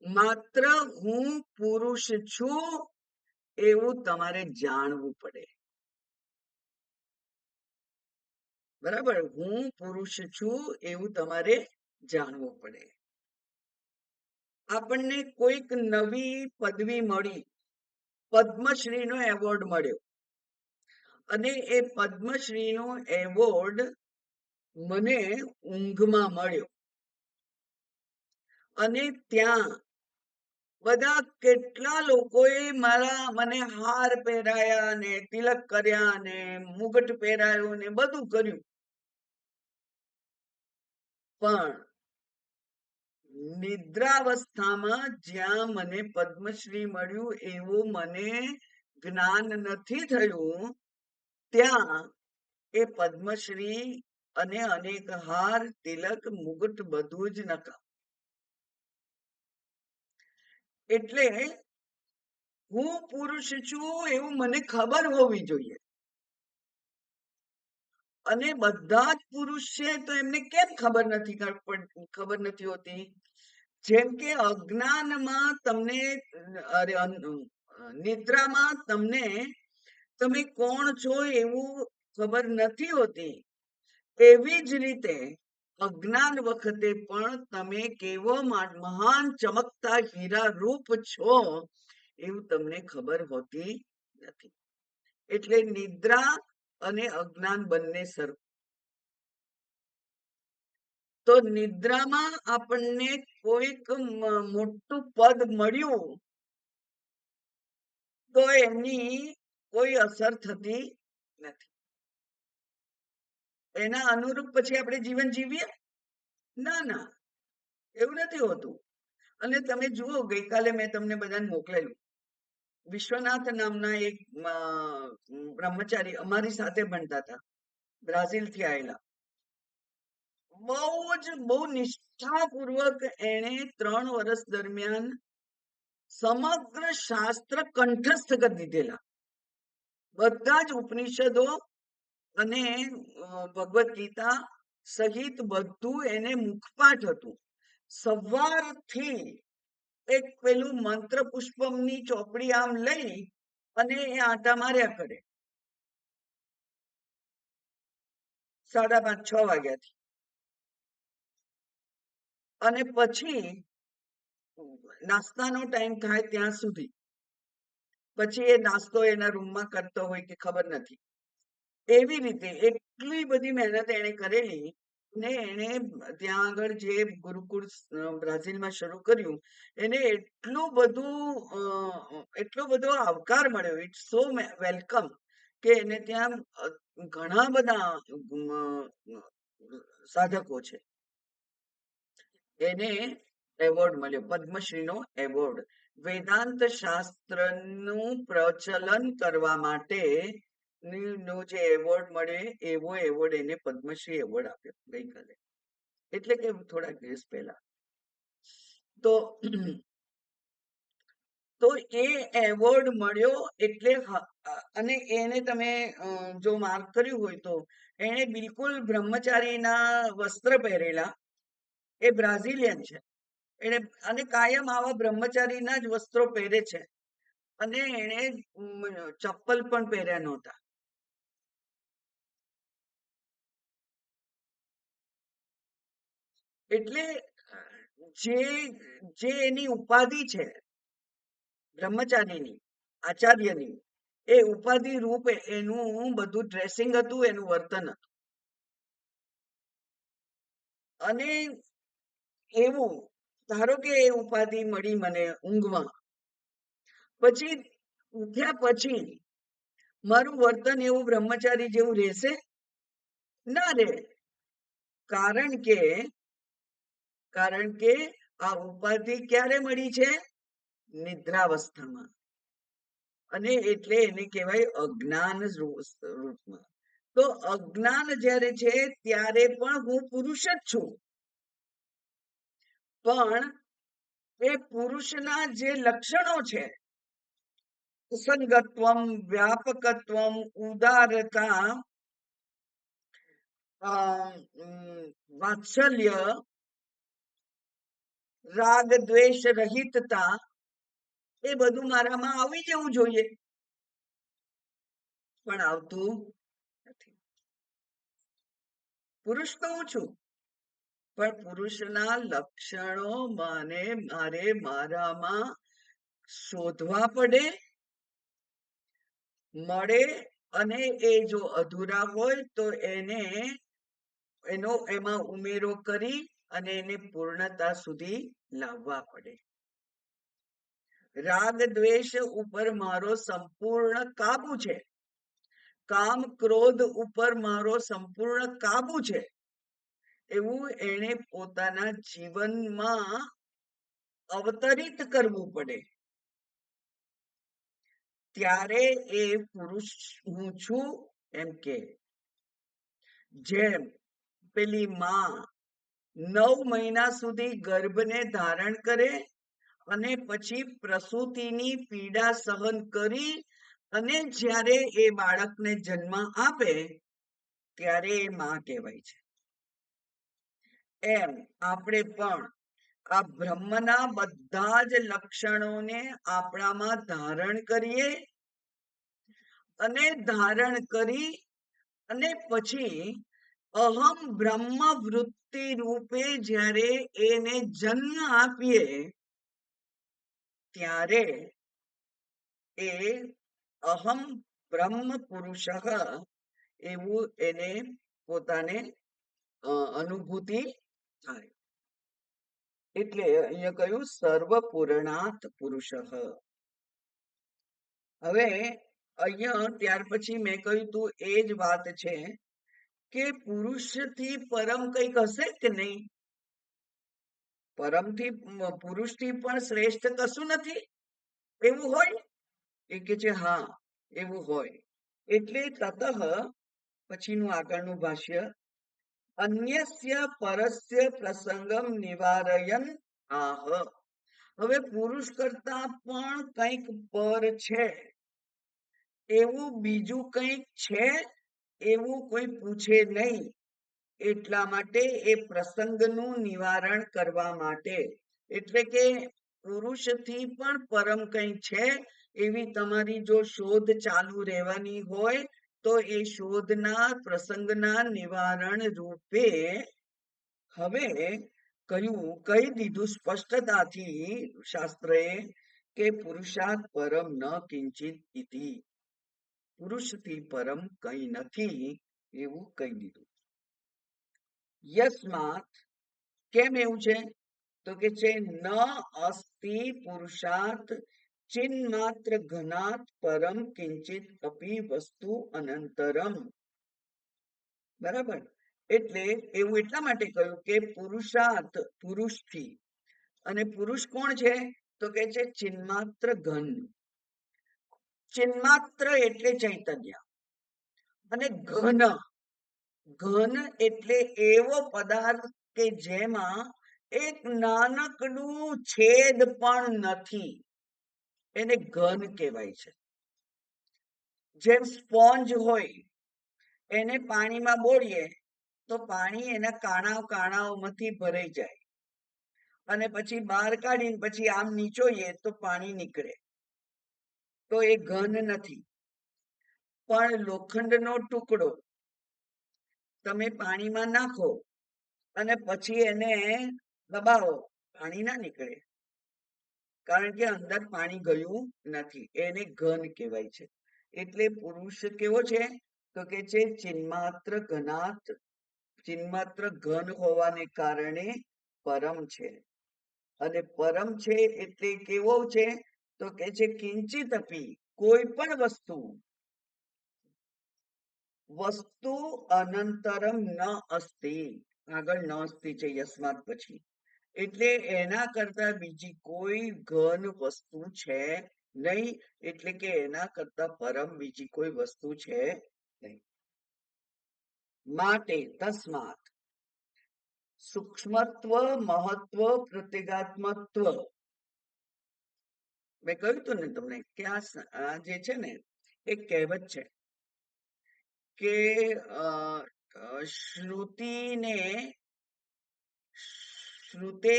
A: માત્ર હું પુરુષ છું એવું તમારે જાણવું પડે. બરાબર, હું પુરુષ છું એવું તમારે જાણવું પડે. આપણને કોઈક નવી પદવી મળી, પદ્મશ્રીનો એવોર્ડ મળ્યો અને એ પદ્મશ્રીનો એવોર્ડ મને ઊંઘમાં મળ્યો અને ત્યાં બધા કેટલા લોકોએ મને હાર પહેરાયા ને તિલક કર્યા ને મુગટ પહેરાયો ને બધું કર્યું, પણ નિદ્રાવસ્થામાં જ્યાં મને પદ્મશ્રી મળ્યું એવું મને જ્ઞાન નથી થયું, ત્યાં એ પદ્મશ્રી અને અનેક હાર, તિલક, મુગટ બધું જ નકામ. એટલે હું પુરુષ છું એવું મને ખબર હોવી જોઈએ. અને બધા જ પુરુષ છે તો એમને કેમ ખબર નથી હોતી? જેમ કે અજ્ઞાનમાં તમને, નિદ્રામાં તમને તમે કોણ છો એવું ખબર નથી હોતી, એવી જ રીતે અજ્ઞાન વખતે પણ તમે કેવો મહાન ચમકતા હીરા રૂપ છો એવું તમને ખબર હોતી નથી. એટલે નિદ્રા અને અજ્ઞાન બંને સરખું. તો નિદ્રામાં આપણને કોઈક મોટું પદ મળ્યું તો એની કોઈ અસર થતી નથી. એના અનુરૂપ પછી આપણે જીવન જીવીએ? ના, એવું નથી હોતું. અને તમે જુઓ, ગઈકાલે મેં તમને બધાને મોકલેલું, વિશ્વનાથ નામના એક બ્રહ્મચારી અમારી સાથે ભણતા હતા, બ્રાઝિલ થી આવેલા. બહુ નિષ્ઠાપૂર્વક એને 3 વર્ષ દરમિયાન સમગ્ર શાસ્ત્ર કંઠસ્થ કરી દીધેલા. બધા જ ઉપનિષદો અને ભગવદ ગીતા સહિત બધું એને મુખપાઠ હતું. સવારથી એક પેલું મંત્ર પુષ્પમની ચોપડી આમ લઈ અને એ આંટા માર્યા કરે 5:30-6 વાગ્યાથી, અને પછી નાસ્તાનો ટાઈમ થાય ત્યાં સુધી, પછી એ નાસ્તો એના રૂમમાં કરતો હોય કે ખબર નથી. એવી રીતે એટલી બધી મહેનત એને કરેલી, ને એને ત્યાં આગળ જે ગુરુકુળ બ્રાઝિલમાં શરૂ કર્યું, એને એટલો બધો આવકાર મળ્યો, ઇટ્સ સો વેલકમ, કે એને ત્યાં ઘણા બધા સાધકો છે. એને એવોર્ડ મળ્યો, પદ્મશ્રીનો એવોર્ડ, વેદાંત શાસ્ત્રનું પ્રચલન કરવા માટે નો જે એવોર્ડ મળે એવો એવોર્ડ એને પદ્મશ્રી એવોર્ડ આપ્યો ગઈકાલે, એટલે કે થોડાક દિવસ પહેલા. તો એ એવોર્ડ મળ્યો એટલે, અને એને તમે જો માર્ક કર્યું હોય તો એને બિલકુલ બ્રહ્મચારીના વસ્ત્ર પહેરેલા, એ બ્રાઝિલિયન છે, એને અને કાયમ આવા બ્રહ્મચારીના જ વસ્ત્રો પહેરે છે, અને એને ચપ્પલ પણ પહેર્યા નહોતા. એટલે જે એની ઉપાધિ છે બ્રહ્મચારીની, આચાર્યની, એ ઉપાધિ રૂપે એનું બધું ડ્રેસિંગ હતું, એનું વર્તન હતું. અને એવું ધારો કે એ ઉપાધિ મળી મને ઊંઘમાં, પછી ઉઠ્યા પછી મારું વર્તન એવું બ્રહ્મચારી જેવું રહેશે? ના રે. કારણ કે આ ઉપાધિ ક્યારે મળી છે? નિદ્રાવસ્થામાં. અને એટલે એને કહેવાય અજ્ઞાન રૂપમાં. તો અજ્ઞાન જ્યારે છે ત્યારે પણ હું પુરુષ જ છું, પણ એ પુરુષના જે લક્ષણો છે, સંગત્વમ, વ્યાપકત્વમ, ઉદારતા, વાત્સલ્ય, રાગ દ્વેષ રહિતતા, એ બધું મારામાં આવી જવું જોઈએ, પણ આવતું નથી. પુરુષ તો હું છું, પણ પુરુષના લક્ષણો મારામાં શોધવા પડે, મળે, અને એ જો અધૂરા હોય તો એમાં ઉમેરો કરી અને એને પૂર્ણતા સુધી લાવવા પડે. રાગ દ્વેષ ઉપર મારો સંપૂર્ણ કાબુ છે, કામ ક્રોધ ઉપર મારો સંપૂર્ણ કાબુ છે, એવું એને પોતાના જીવનમાં અવતરિત કરવું પડે. ત્યારે એ પુરુષ હું છું એમ કે. જેમ પેલી માં 9 મહિના સુધી ગર્ભને ધારણ કરે અને પછી પ્રસૂતિની પીડા સહન કરી અને જ્યારે એ બાળકને જન્મ આપે ત્યારે એ માં કહેવાય છે. એમ આપણે પણ આ બ્રહ્મના બધા જ લક્ષણોને આપણામાં ધારણ કરીએ, અને ધારણ કરી અને પછી અહમ બ્રહ્મ વૃત્તિ રૂપે જ્યારે એને જન્મ આપીએ ત્યારે એ અહમ બ્રહ્મ પુરુષ એવું એને પોતાને અનુભૂતિ થાય. એટલે અહીંયા કહ્યું સર્વ પૂર્ણાત પુરુષ. હવે અહીંયા ત્યાર પછી મેં કહ્યું તું એ જ વાત છે કે પુરુષથી પરમ કંઈક હશે કે નહીં? પરમથી પુરુષથી પણ શ્રેષ્ઠ કશું નથી, એવું હોય? એ કે છે હા, એવું હોય. એટલે તતઃ પછીનું આગળનું ભાષ્ય, અન્યસ્ય પરસ્ય પ્રસંગમ નિવારયન આહ. હવે પુરુષ કરતા પણ કંઈક પર છે એવું બીજું કંઈક છે એવું કોઈ પૂછે નહીં, એટલા માટે એ પ્રસંગનું નિવારણ કરવા માટે, એટલે કે પુરુષથી પણ પરમ કંઈ છે એવી તમારી જો શોધ ચાલુ રહેવાની હોય તો એ શોધના પ્રસંગના નિવારણ રૂપે હવે કહી દીધું સ્પષ્ટતાથી શાસ્ત્રએ કે પુરુષાર્થ પરમ ન કિંચિત ઇતિ, પુરુષથી પરમ કંઈ નથી એવું કહી દીધું. યસ્માત, કેમ એવું છે? તો કે છે ન અસ્તિ પુરુષાર્થ ચિન્માત્ર ઘનાત પરમ કિંચિત અપી વસ્તુ અનંતરમ. બરાબર, એટલે એવું એટલા માટે કહ્યું કે પુરુષાર્થ પુરુષથી, અને પુરુષ કોણ છે? તો કે છે ચિન્માત્ર ઘન. ચિન્માત્ર એટલે ચૈતન્ય, અને ઘન, ઘન એટલે એવો પદાર્થ કે જેમાં એક નાનકડું છેદ પણ નથી, એને ઘન કહેવાય છે. જેમ સ્પોન્જ હોય, એને પાણીમાં બોળીએ તો પાણી એના કાણાઓમાંથી ભરાઈ જાય, અને પછી બહાર કાઢીને પછી આમ નીચોઈએ તો પાણી નીકળે, તો એ ઘન નથી. પણ લોખંડનો ટુકડો તમે પાણીમાં નાખો અને પછી એને દબાવો, પાણી ના નીકળે, કારણ કે અંદર પાણી ગયું નથી, એને ઘન કહેવાય છે. એટલે પુરુષ કેવો છે? તો કે છે ચિન્માત્ર ઘનાત, ચિન્માત્ર ઘન હોવાને કારણે પરમ છે. અને પરમ છે એટલે કેવો છે? તો કે છે કિંચિત અપી, કોઈ પણ વસ્તુ અનંતરમ ન અસ્તિ, આગળ ન અસ્તિ છે યસ્માત પછી, એટલે એના કરતા બીજી કોઈ ઘન વસ્તુ છે નહીં, એટલે કે એના કરતા પરમ બીજી કોઈ વસ્તુ છે નહીં. માટે તસ્માત સૂક્ષ્મત્વ મહત્વ પ્રત્યેગાત્મત્વ, મેં કહ્યું હતું ને તમને કે આ જે છે ને એક કહેવત છે કે શ્રુતિને શ્રુતે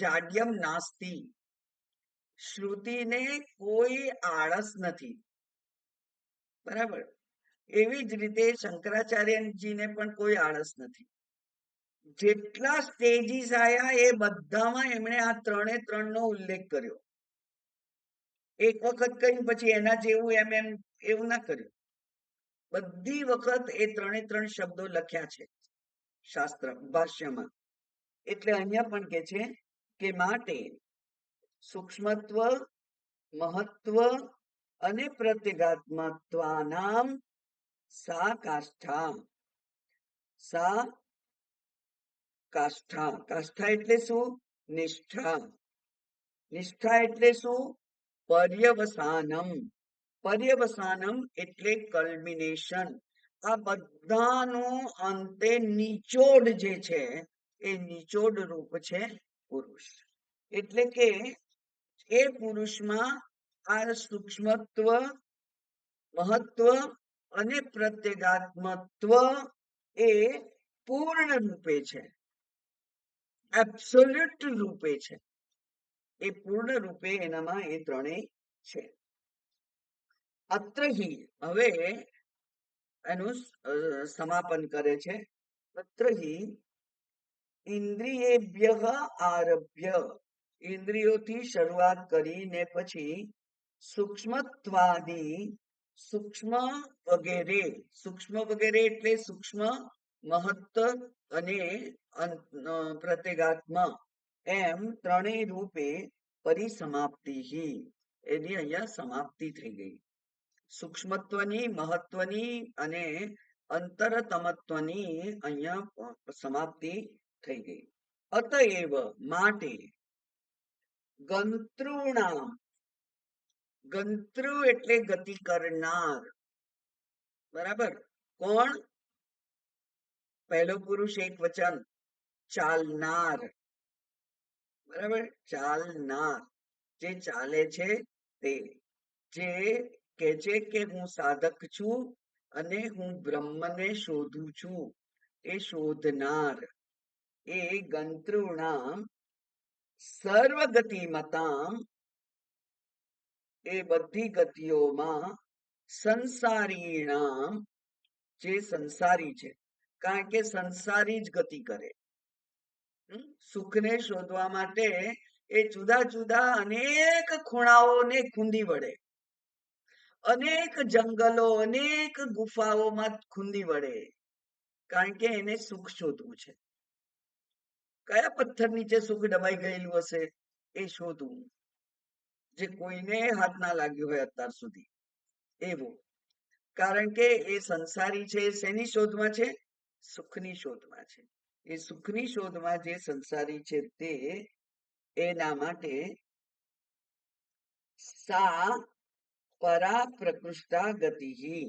A: જાડ્યમ નાસ્તિ, શ્રુતિને કોઈ આળસ નથી. બરાબર, એવી જ રીતે શંકરાચાર્યજીને પણ કોઈ આળસ નથી. જેટલા સ્ટેજીસ આયા એ બધામાં એમણે આ ત્રણે ત્રણનો ઉલ્લેખ કર્યો. એક વખત કહ્યું પછી એના જેવું એમ એવું ના કર્યું, બધી વખત એ ત્રણે ત્રણ શબ્દો લખ્યા છે શાસ્ત્ર ભાષ્યમાં. એટલે અહીંયા પણ કે છે કે માટે સૂક્ષ્મત્વ, મહત્વ અને પ્રત્યેગાત્મત્વાનામ સા કાષ્ઠા, સા કાષ્ઠા, કાષ્ઠા એટલે શું? નિષ્ઠા. નિષ્ઠા એટલે શું? પર્યવસાનમ, પર્યવસાનમ એટલે કલ્મિનેશન. આ બધાનો અંતે નિચોડ જે છે એ નિચોડ રૂપ છે પુરુષ. એટલે કે એ પુરુષમાં આ સૂક્ષ્મત્વ, મહત્વ અને પ્રત્યેગાત્મત્વ એ પૂર્ણ રૂપે છે, એબ્સોલ્યુટ રૂપે છે, એ પૂર્ણ રૂપે એનામાં એ ત્રણેય છે. અત્રહી, હવે એનું સમાપન કરે છે. અત્રહી ઇન્દ્રિયેભ્ય આરભ્ય, ઇન્દ્રિયોથી શરૂઆત કરીને પછી સૂક્ષ્મત્વાદી, સૂક્ષ્મ વગેરે, સૂક્ષ્મ વગેરે એટલે સૂક્ષ્મ, મહત્વ અને પ્રત્યેગાત્મ, એમ ત્રણેય રૂપે પરિસમાપ્તિ, એની અહીંયા સમાપ્તિ થઈ ગઈ. સૂક્ષ્મત્વની, મહત્વની અને અંતરતમત્વની અહીંયા સમાપ્તિ થઈ ગઈ. અતએવ માટે ગંતૃણામ, ગંતૃ એટલે ગતિ કરનાર, બરાબર, કોણ? પહેલો પુરુષ એક વચન, ચાલનાર, બરાબર, ચાલનાર, જે ચાલે છે તે, જે કે છે કે હું સાધક છું અને હું બ્રહ્મને શોધું છું, એ શોધનાર, એ ગંતૃણામ સર્વગતિમતામ, એ બધી ગતિઓમાં સંસારીણામ, જે સંસારી છે, કારણ કે સંસારી જ ગતિ કરે. સુખને શોધવા માટે એ જુદા જુદા અનેક ખૂણાઓને ખૂંદી વળે, અનેક જંગલો, અનેક ગુફાઓમાં ખૂંદી વળે, કારણ કે એને સુખ શોધવું છે. કયા પથ્થર નીચે સુખ દબાઈ ગયેલું હશે એ શોધવું, જે કોઈને હાથ ના લાગ્યું હોય અત્યાર સુધી એવું. કારણ કે એ સંસારી છે, શેની શોધમાં છે? સુખની શોધમાં છે. એ સુખની શોધમાં જે સંસારી છે તે, એના માટે સા પરા પ્રકૃષ્ટા ગતિ,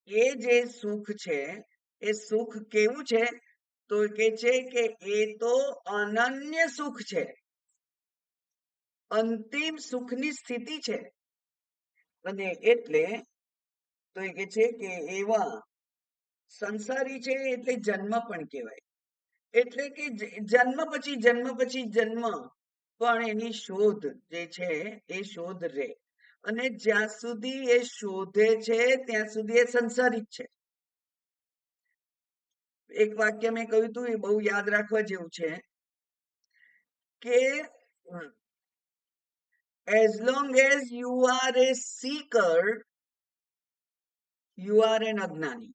A: એ જે સુખ છે એ સુખ કેવું છે? તો કે છે કે એ તો અનન્ય સુખ છે, અંતિમ સુખની સ્થિતિ છે. અને એટલે તો એ કે છે કે એવા સંસારી છે એટલે જન્મ પણ કહેવાય. એટલે કે જન્મ પછી જન્મ પછી જન્મ પણ એની શોધ જે છે એ શોધ રે. અને જ્યાં સુધી એ શોધે છે ત્યાં સુધી એ સંસારી જ છે. એક વાક્ય મેં કહ્યું હતું, એ બહુ યાદ રાખવા જેવું છે કે as long as you are a seeker, you are an અજ્ઞાની.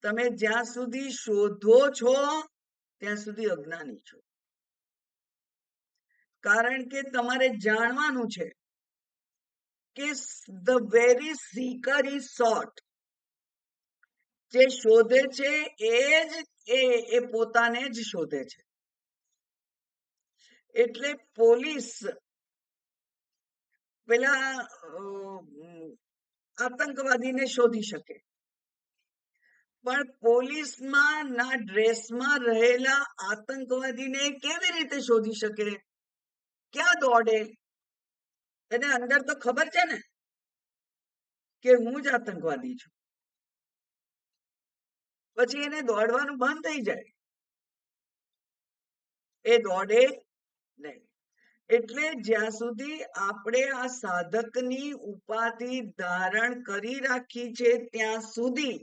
A: તમે જ્યાં સુધી શોધો છો ત્યાં સુધી અજ્ઞાની છો. કારણ કે તમારે જાણવાનું છે કે the very seeker is sought. જે શોધે છે એ પોતાને જ શોધે છે. એટલે પોલીસ પેલા આતંકવાદીને શોધી શકે, પણ પોલીસમાં ના ડ્રેસમાં રહેલા આતંકવાદીને કેવી રીતે શોધી શકે? ક્યાં દોડે? એને અંદર તો ખબર છે ને કે હું જ આતંકવાદી છું. પછી એને દોડવાનું બંધ થઈ જાય, એ દોડે નહીં. એટલે જ્યાં સુધી આપણે આ સાધકની ઉપાધિ ધારણ કરી રાખી છે ત્યાં સુધી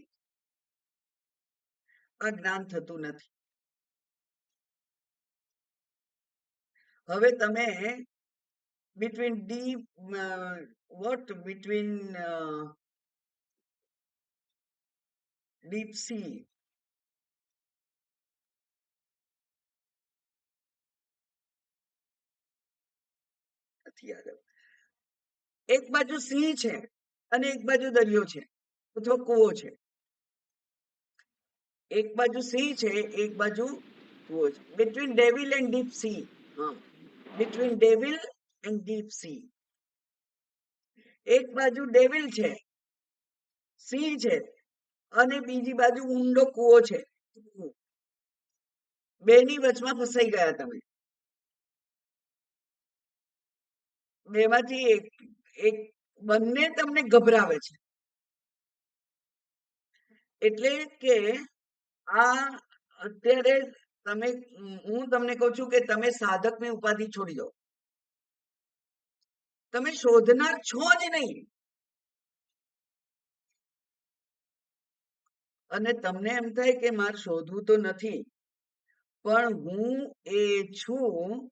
A: આ જ્ઞાન થતું નથી. હવે તમે between deep sea, એક બાજુ સિંહ છે અને એક બાજુ દરિયો છે અથવા કૂવો છે. એક બાજુ સિંહ છે, એક બાજુ કૂવો છે. between devil and deep sea, between devil and deep sea, એક બાજુ ડેવિલ છે, સિંહ છે, અને બીજી બાજુ ઊંડો કૂવો છે. બેની વચમાં ફસાઈ ગયા તમે. બેમાંથી એક બંને તમને ગભરાવે છે. એટલે કે આ અત્યારે તમે, હું તમને કહું છું કે તમે સાધકની ઉપાધિ છોડી દો. તમે શોધનાર છો જ નહીં. અને તમને એમ થાય કે મારે શોધવું તો નથી, પણ હું એ છું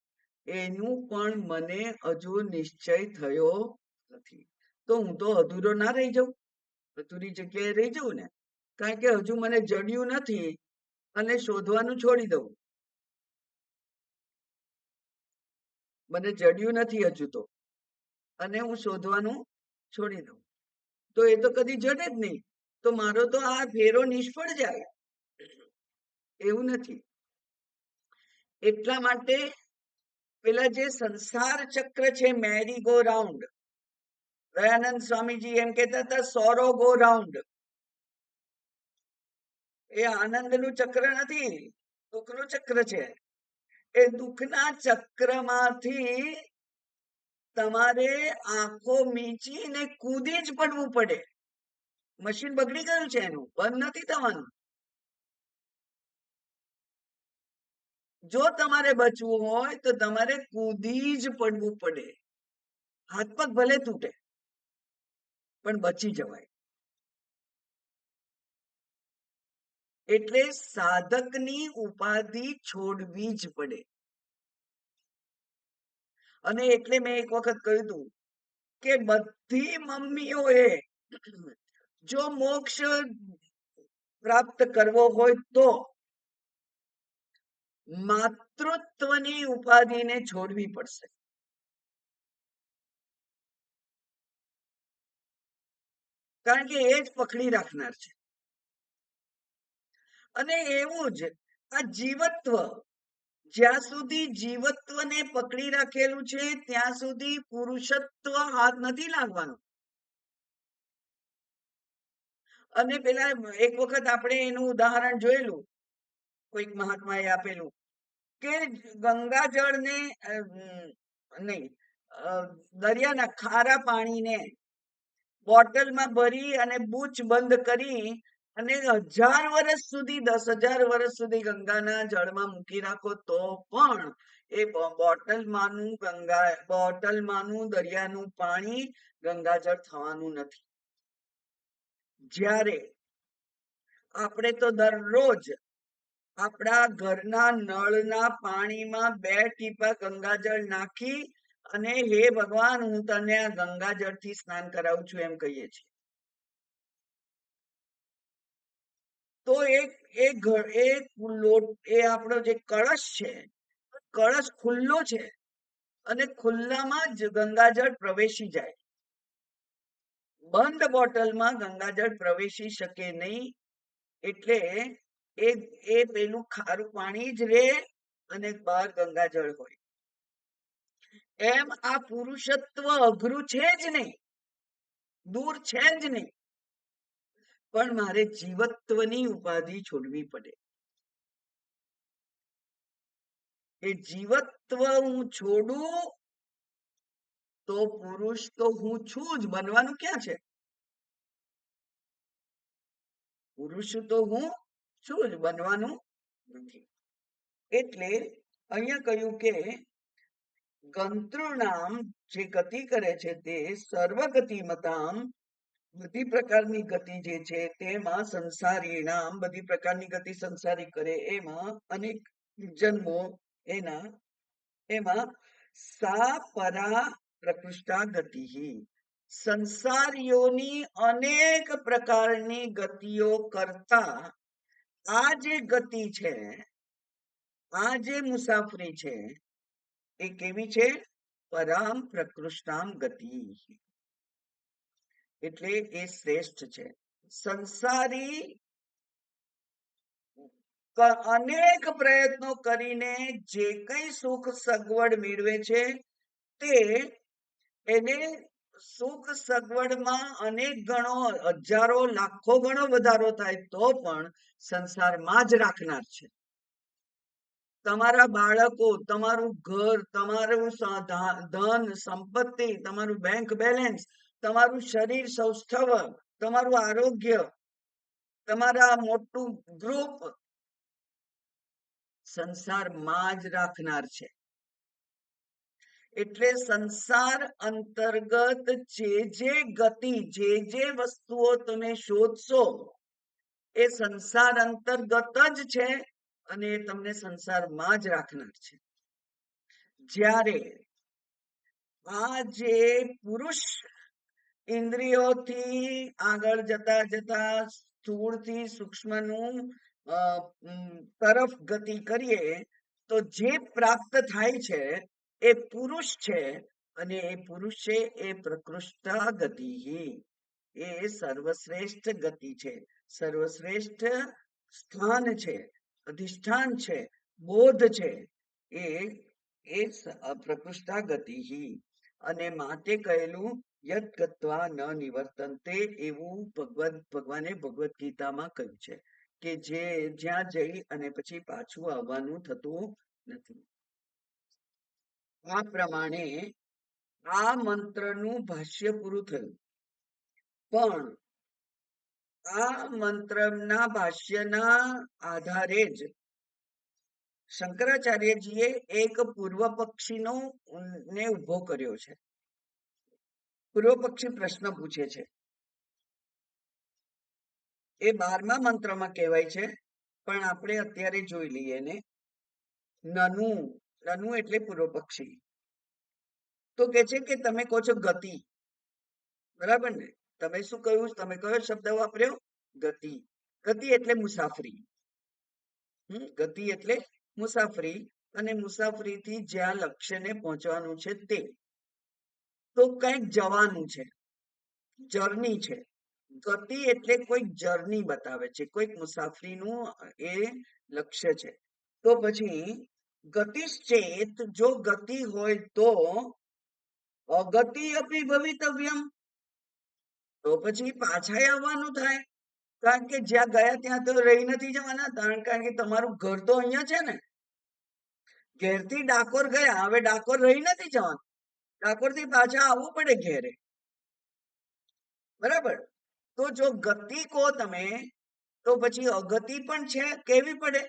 A: એનું પણ મને હજુ નિશ્ચય થયો નથી. તો હું તો અધૂરો ના રહી જાઉં, અધૂરી જગ્યાએ રહી જાઉં ને. કારણ કે હજુ મને જડ્યું નથી અને શોધવાનું છોડી દઉં. મને જડ્યું નથી હજુ તો, અને હું શોધવાનું છોડી દઉં, તો એ તો કદી જડે જ નહીં. તો મારો તો આ ફેરો નિષ્ફળ જાય. એવું નથી. એટલા માટે પેલા જે સંસાર ચક્ર છે, મેરી ગો રાઉન્ડ, દયાનંદ સ્વામીજી એમ કહેતા હતા સોરો ગો રાઉન્ડ. એ આનંદનું ચક્ર નથી, દુઃખનું ચક્ર છે. એ દુઃખના ચક્રમાંથી તમારે આંખો મીચીને કૂદી જ પડવું પડે. મશીન બગડી ગયું છે, એનું બંધ નથી થવાનું. જો તમારે બચવું હોય તો તમારે કૂદી જ પડવું પડે. હાથ પગ ભલે તૂટે પણ બચી જવાય. એટલે સાધકની ઉપાધિ છોડવી જ પડે. અને એટલે મેં એક વખત કહ્યું હતું કે બધી મમ્મીઓએ જો મોક્ષ પ્રાપ્ત કરવો હોય તો માતૃત્વની ઉપાધિને છોડવી પડશે. કારણ કે એ જ પકડી રાખનાર છે. અને એવું જ આ જીવત્વ, જ્યાં સુધી જીવત્વને પકડી રાખેલું છે ત્યાં સુધી પુરુષત્વ હાથ નથી લાગવાનો. અને પેલા એક વખત આપણે એનું ઉદાહરણ જોયેલું, કોઈક મહાત્માએ આપેલું કે ગંગાજળ ને નહીં, દરિયાના ખારા પાણીને બોટલમાં ભરી અને બૂચ બંધ કરી અને 1000 વર્ષ સુધી, 10,000 વર્ષ સુધી ગંગાના જળમાં મૂકી રાખો તો પણ એ બોટલમાંનું દરિયાનું પાણી ગંગાજળ થવાનું નથી. જ્યારે આપણે તો દરરોજ આપણા ઘરના નળના પાણીમાં 2 ટીપા ગંગાજળ નાખી અને હે ભગવાન, હું તને આ ગંગાજળથી સ્નાન કરાવું છું એમ કહીએ છીએ. તો એ આપણો જે કળશ છે, કળશ ખુલ્લો છે અને ખુલ્લામાં જ ગંગાજળ પ્રવેશી જાય. બંધ બોટલમાં ગંગાજળ પ્રવેશી શકે નહીં. એટલે એ પેલું ખારું પાણી જ રે અને બહાર ગંગાજળ હોય. એમ આ પુરુષત્વ અઘરું છે જ નહીં, દૂર છે જ નહીં, પણ મારે જીવત્વની ઉપાધિ છોડવી પડે. એ જીવત્વ હું છોડું તો પુરુષ તો હું છું જ, બનવાનું ક્યાં છે? પુરુષ તો હું છું જ, બનવાનું નથી. એટલે અહીંયા કહ્યું કે ગંતૃણામ જે ગતિ કરે છે તે સર્વગતિમતામ, બધી પ્રકારની ગતિ જે છે તેમાં સંસારીણામ, બધી પ્રકારની ગતિ સંસારી કરે એમાં અનેક જન્મો એમાં સા પરા પ્રકૃષ્ટા ગતિ, સંસારીઓની અનેક પ્રકારની ગતિઓ કરતા આ જે ગતિ છે, આ જે મુસાફરી છે એ કેવી છે? પરામ પ્રકૃષ્ટામ ગતિ, એટલે એ શ્રેષ્ઠ છે. સંસારી અનેક પ્રયત્નો કરીને જે કઈ સુખ સગવડ મેળવે છે તે એને સુખ સગવડમાં અનેક ગણો, હજારો લાખો ગણો વધારો થાય તો પણ સંસારમાં જ રાખનાર છે. તમારા બાળકો, તમારું ઘર, તમારું ધન સંપત્તિ, તમારું બેંક બેલેન્સ, તમારું શરીર સૌષ્ઠવ, તમારું આરોગ્ય, તમારા મોટું ગ્રુપ સંસારમાં જ રાખનાર છે. એટલે સંસાર અંતર્ગત જે ગતિ, જે વસ્તુઓ તમે શોધશો એ સંસાર અંતર્ગત જ છે અને એ તમને સંસારમાં જ રાખનાર છે. જ્યારે આ જે પુરુષ ઇન્દ્રિયોથી આગળ જતા જતા સ્થૂળથી સૂક્ષ્મનું તરફ ગતિ કરીએ તો જે પ્રાપ્ત થાય છે એ પુરુષ છે, અને એ પુરુષ છે એ પ્રકૃષ્ટા ગતિ, એ સર્વશ્રેષ્ઠ ગતિ છે, સર્વશ્રેષ્ઠ સ્થાન છે, અધિષ્ઠાન છે, બોધ છે, એ પ્રકૃષ્ટા ગતિ. અને માટે કહેલું યદ ગત્વા ન નિવર્તન્તે, એવું ભગવાને ભગવદ્ ગીતામાં કહ્યું છે કે જે જ્યાં જઈ અને પછી પાછું આવવાનું થતું નથી. આ પ્રમાણે આ મંત્રનું ભાષ્ય પૂરું થયું. પણ આ મંત્રના ભાષ્યના આધારે જ શંકરાચાર્યજીએ એક પૂર્વ પક્ષીનો ને ઉભો કર્યો છે. પૂર્વ પક્ષી પ્રશ્ન પૂછે છે. એ 12મા મંત્રમાં કહેવાય છે, પણ આપણે અત્યારે જોઈ લઈએ ને. નનુ નનુ એટલે પૂર્વ પક્ષી. તો કે છે કે તમે કહો છો ગતિ, બરાબર ને? તમે શું કહ્યું? તમે કયો શબ્દ વાપર્યો? ગતિ. ગતિ એટલે મુસાફરી. ગતિ એટલે મુસાફરી, અને મુસાફરીથી જ્યાં લક્ષ્યને પહોંચવાનું છે તે. તો કંઈક જવાનું છે, જર્ની છે. ગતિ એટલે કોઈક જર્ની બતાવે છે, કોઈક મુસાફરીનું એ લક્ષ્ય છે. તો પછી ગતિશ્ચેત, જો ગતિ હોય તો અગતિ અપી ભવિતવ્યમ, તો પછી પાછા આવવાનું થાય. કારણ કે જ્યાં ગયા ત્યાં તો રહી નથી જવાના. કારણ કે તમારું ઘર તો અહીંયા છે ને. ઘેરથી ડાકોર ગયા, હવે ડાકોર રહી નથી જવાનું. ડાકોરથી પાછા આવવું પડે ઘેરે, બરાબર? તો જો ગતિ કહો તમે, તો પછી અગતિ પણ છે, કેવી પડે?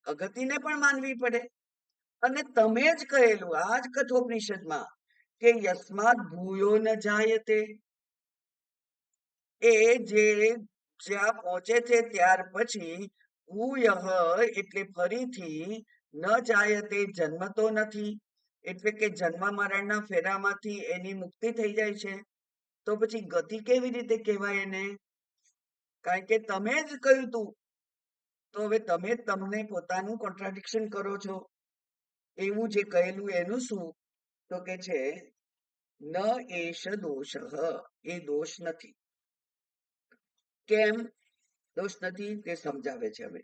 A: અગતિને પણ માનવી પડે. અને તમે જ કહેલું આ જ કઠોપનિષદમાં કે યસ્માત ભૂયો ન જાયતે, એ જે જ્યાં પહોંચે છે ત્યાર પછી ભૂયઃ એટલે ફરીથી ન જાયતે જન્મતો નથી, એટલે કે જન્મ મરણના ફેરામાંથી એની મુક્તિ થઈ જાય છે. તો પછી ગતિ કેવી રીતે કહેવાય એને? કારણ કે તમે જ કહ્યું તું. તો હવે તમે તમને પોતાનું કોન્ટ્રાડિક્શન કરો છો. એવું જે કહેલું એનું શું? તો કે છે ન એષ દોષઃ, એ દોષ નથી. કેમ દોષ નથી તે સમજાવે છે હવે.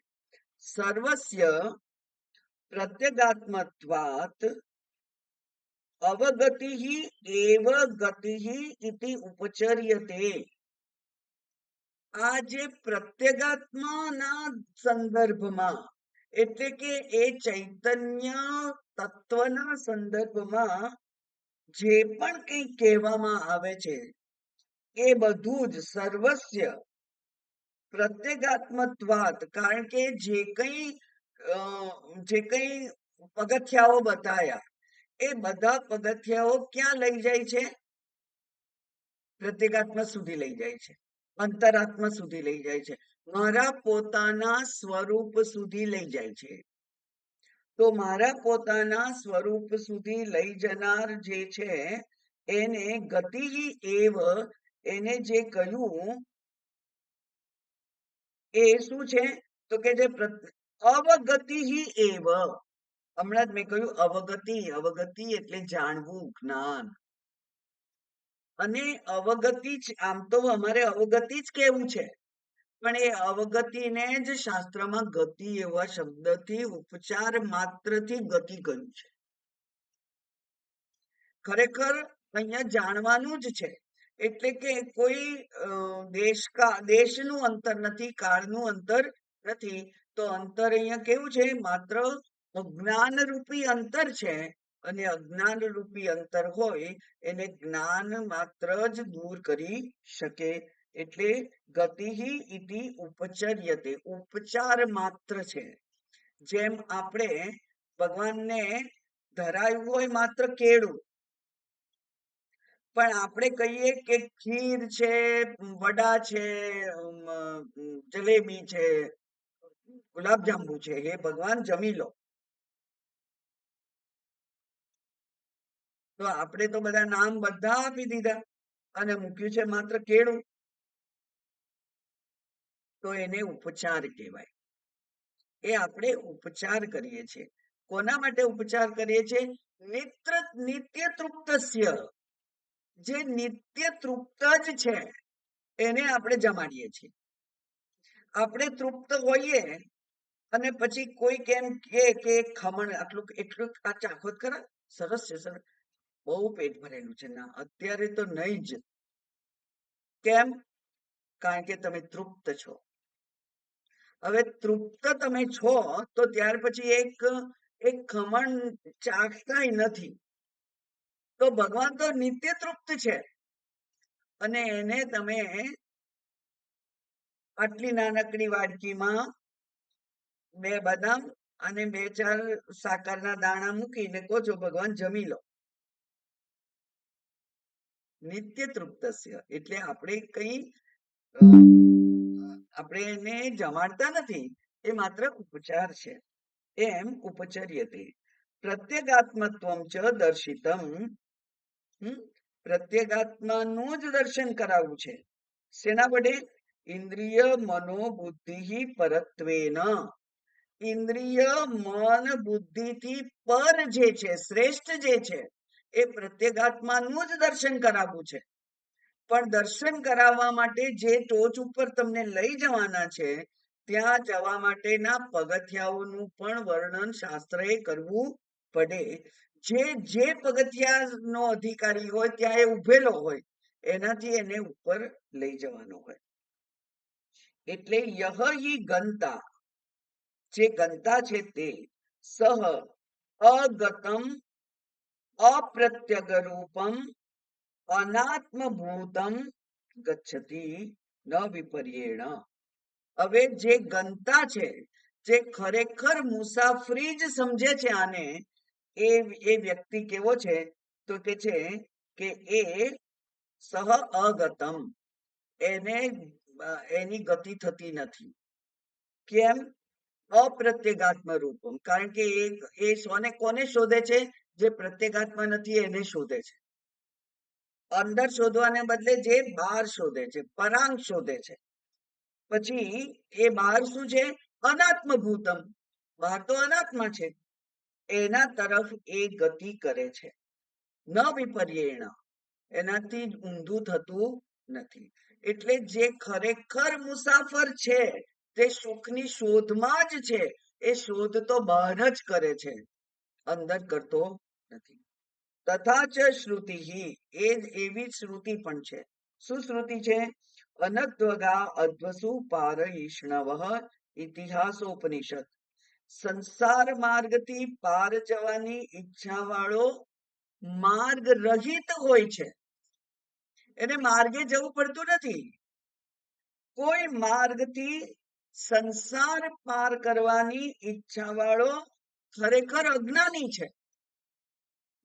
A: સર્વસ્ય પ્રત્યગાત્મત્વાત અવગતિ એવ ગતિ ઇતિ ઉપચર્યતે. આ જે પ્રત્યેગાત્માના સંદર્ભમાં, એટલે કે એ ચૈતન્ય તત્વના સંદર્ભમાં જે પણ કંઈ કહેવામાં આવે છે એ બધું જ સર્વસ્ય પ્રત્યેગાત્મત્વાત, કારણ કે જે કંઈ પગથિયાઓ બતાયા એ બધા પગથિયાઓ ક્યાં લઈ જાય છે? પ્રત્યેગાત્મા સુધી લઈ જાય છે, અંતરાત્મા સુધી લઈ જાય છે, મારા પોતાના સ્વરૂપ સુધી લઈ જાય છે. તો મારા પોતાના સ્વરૂપ સુધી લઈ જનાર જે છે એને ગતિ એવ, એને જે કહ્યું એ શું છે? તો કે જે અવગતિ એવ. હમણાં જ મેં કહ્યું અવગતિ. અવગતિ એટલે જાણવું, જ્ઞાન. અને અવગતિ જ, આમ તો અમારે અવગતિ જ કેવું છે, પણ એ અવગતિને જ શાસ્ત્રમાં ગતિ એવા શબ્દથી, ઉપચાર માત્રથી ગતિ કહ્યું છે. ખરેખર અહીંયા જાણવાનું જ છે. એટલે કે કોઈ દેશનું અંતર નથી, કાળનું અંતર નથી. તો અંતર અહીંયા કેવું છે? માત્ર અજ્ઞાન રૂપી અંતર છે. અને અજ્ઞાન રૂપી અંતર હોય એને જ્ઞાન માત્ર જ દૂર કરી શકે. એટલે ગતિ ઇતિ ઉપચર્યતે, ઉપચાર માત્ર છે. જેમ આપણે ભગવાનને ધરાયું હોય માત્ર કેળું, પણ આપણે કહીએ કે ખીર છે, વડા છે, જલેબી છે, ગુલાબજાંબુ છે, હે ભગવાન જમી લો. તો આપણે તો બધા નામ બધા આપી દીધા અને મૂક્યું છે માત્ર કેળું. તો એને ઉપચાર કહેવાય. એ આપણે ઉપચાર કરીએ છીએ. કોના માટે ઉપચાર કરીએ છીએ? નિત્ય તૃપ્તસ્ય, જે નિત્ય તૃપ્ત જ છે એને આપણે જમાડીએ છીએ. આપણે તૃપ્ત હોઈએ અને પછી કોઈ કેમ કે ખમણ આટલું એટલું આ ચાખો ખરા, સરસ છે, સરસ, બહુ પેટ ભરેલું છે. ના, અત્યારે તો નહીં જ. કેમ? કારણ કે તમે તૃપ્ત છો. હવે તૃપ્ત તમે છો તો ત્યાર પછી એક ખમણ ચાખતાય નથી. તો ભગવાન તો નિત્ય તૃપ્ત છે, અને એને તમે આટલી નાનકડી વાડકીમાં 2 બદામ અને 2-4 સાકરના દાણા મૂકીને કહો છો ભગવાન જમી લો. નિત્ય તૃપ્તસ્ય એટલે આપણે કઈ આપણે એને જમાડતા નથી, એ માત્ર ઉપચાર છે. એમ ઉપચર્યતે પ્રત્યેગાત્મત્વમ ચ દર્શિતમ. પ્રત્યેગાત્માનું જ દર્શન કરાવવું છે. શેના વડે? ઇન્દ્રિય મનોબુદ્ધિ પરત્વેન. ઇન્દ્રિય મન બુદ્ધિથી પર જે છે, શ્રેષ્ઠ જે છે, એ પ્રત્યેગાત્માનું જ દર્શન કરાવવું છે. પણ દર્શન કરાવવા માટે જે ટોચ ઉપર તમને લઈ જવાના છે, ત્યાં જવા માટેના પગથિયાઓનું પણ વર્ણન શાસ્ત્રએ કરવું પડે. જે પગથિયાનો અધિકારી હોય ત્યાં એ ઉભેલો હોય, એનાથી એને ઉપર લઈ જવાનો હોય. એટલે યહ હિ ગંતા, જે ગંતા છે તે સહ અગતમ અપ્રત્યગ રૂપમ અનાત્મભૂતમ ગચ્છતિ ન વિપર્યેણ. હવે જે ગંતા છે, જે ખરેખર મુસાફરી જ સમજે છે આને, એ વ્યક્તિ કેવો છે? તો કે છે કે એ સહ અગતમ, એને એની ગતિ થતી નથી. કેમ? અપ્રત્યેગાત્મ રૂપમ, કારણ કે એ સોને કોને શોધે છે? જે પ્રત્યેગાત્મા નથી એને શોધે છે. અંદર શોધવાને બદલે જે બહાર શોધે છે, પરાંગ શોધે છે. પછી એ બહાર શું છે? અનાત્મભૂતમ, બહાર તો અનાત્મા છે, એના તરફ એ ગતિ કરે છે. ન વિપર્યેણ, એનાથી ઊંધું થતું નથી. એટલે જે ખરેખર મુસાફર છે, તે સુખની શોધમાં જ છે, એ શોધ તો બહાર જ કરે છે, અંદર કરતો નથી. તથા ચ શ્રુતિ, એ એવી શ્રુતિ પણ છે. શું શ્રુતિ છે? અનદ્વગા અધ્વસુ પારયિષ્ણવ ઇતિહાસોપનિષદ. સંસાર માર્ગથી પાર જવાની ઈચ્છા વાળો માર્ગ રહિત હોય છે, એને માર્ગે જવું પડતું નથી. કોઈ માર્ગથી સંસાર પાર કરવાની ઈચ્છા વાળો ખરેખર અજ્ઞાની છે.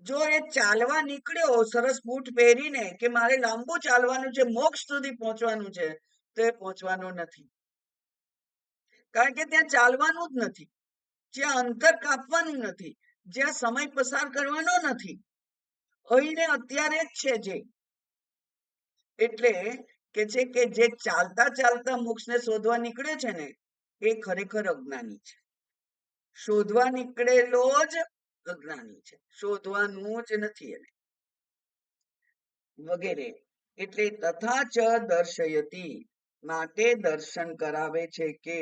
A: જો એ ચાલવા નીકળ્યો સરસ બૂટ પહેરીને કે મારે લાંબુ ચાલવાનું છે, મોક્ષ સુધી પહોંચવાનું છે, તો એ પહોંચવાનો નથી. કારણ કે ત્યાં ચાલવાનું જ નથી, જ્યાં અંતર કાપવાનું નથી, જ્યાં સમય પસાર કરવાનો નથી, અહીં ને અત્યારે જ છે જે. એટલે કે છે કે જે ચાલતા ચાલતા મોક્ષને શોધવા નીકળે છે ને, એ ખરેખર અજ્ઞાની છે. શોધવા નીકળેલો જ અજ્ઞાની છે, શોધવાનું જ નથી એને. વગેરે. એટલે તથા ચ દર્શયતી, માટે દર્શન કરાવે છે કે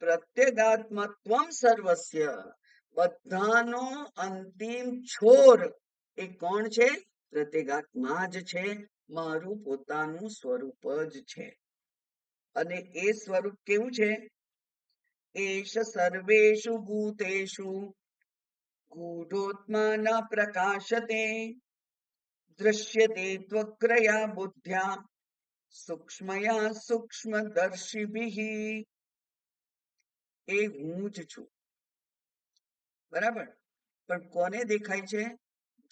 A: પ્રત્યેગાત્મત્વમ સર્વસ્ય, બધાનો અંતિમ છોર એ કોણ છે? પ્રત્યેગાત્મા જ છે, મારું પોતાનું સ્વરૂપ જ છે. અને એ સ્વરૂપ કેવું છે? એશ સર્વેષુ ભૂતેષુ ગૂઢોત્મા ન પ્રકાશતે દ્રશ્યતે ત્વક્રયા બુદ્ધ્યા સૂક્ષ્મયા સૂક્ષ્મદર્શિભિઃ. એ હું જ છું. બરાબર? પણ કોને દેખાય છે?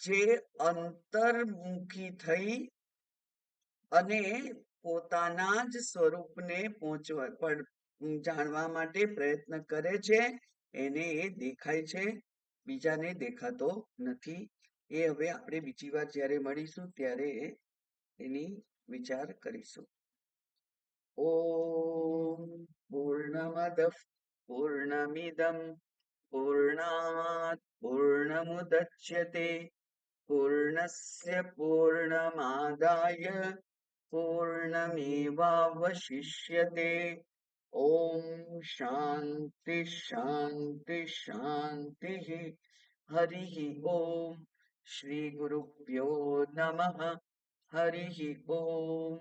A: જે અંતર્મુખી થઈ અને પોતાના જ સ્વરૂપને પહોંચવા જાણવા માટે પ્રયત્ન કરે છે, એને એ દેખાય છે, બીજાને દેખાતો નથી. એ હવે આપણે બીજી વાર જ્યારે મળીશું ત્યારે એની વિચાર કરીશું. ઓમ પૂર્ણમદ પૂર્ણમિદમ પૂર્ણાત પૂર્ણમુદચ્યતે પૂર્ણસ્ય પૂર્ણમાદાય પૂર્ણમેવાવશિષ્યતે. ઓમ શાંતિ શાંતિ શાંતિ. હરિ ઓમ. શ્રી ગુરુભ્યો નમઃ. હરિ ઓમ.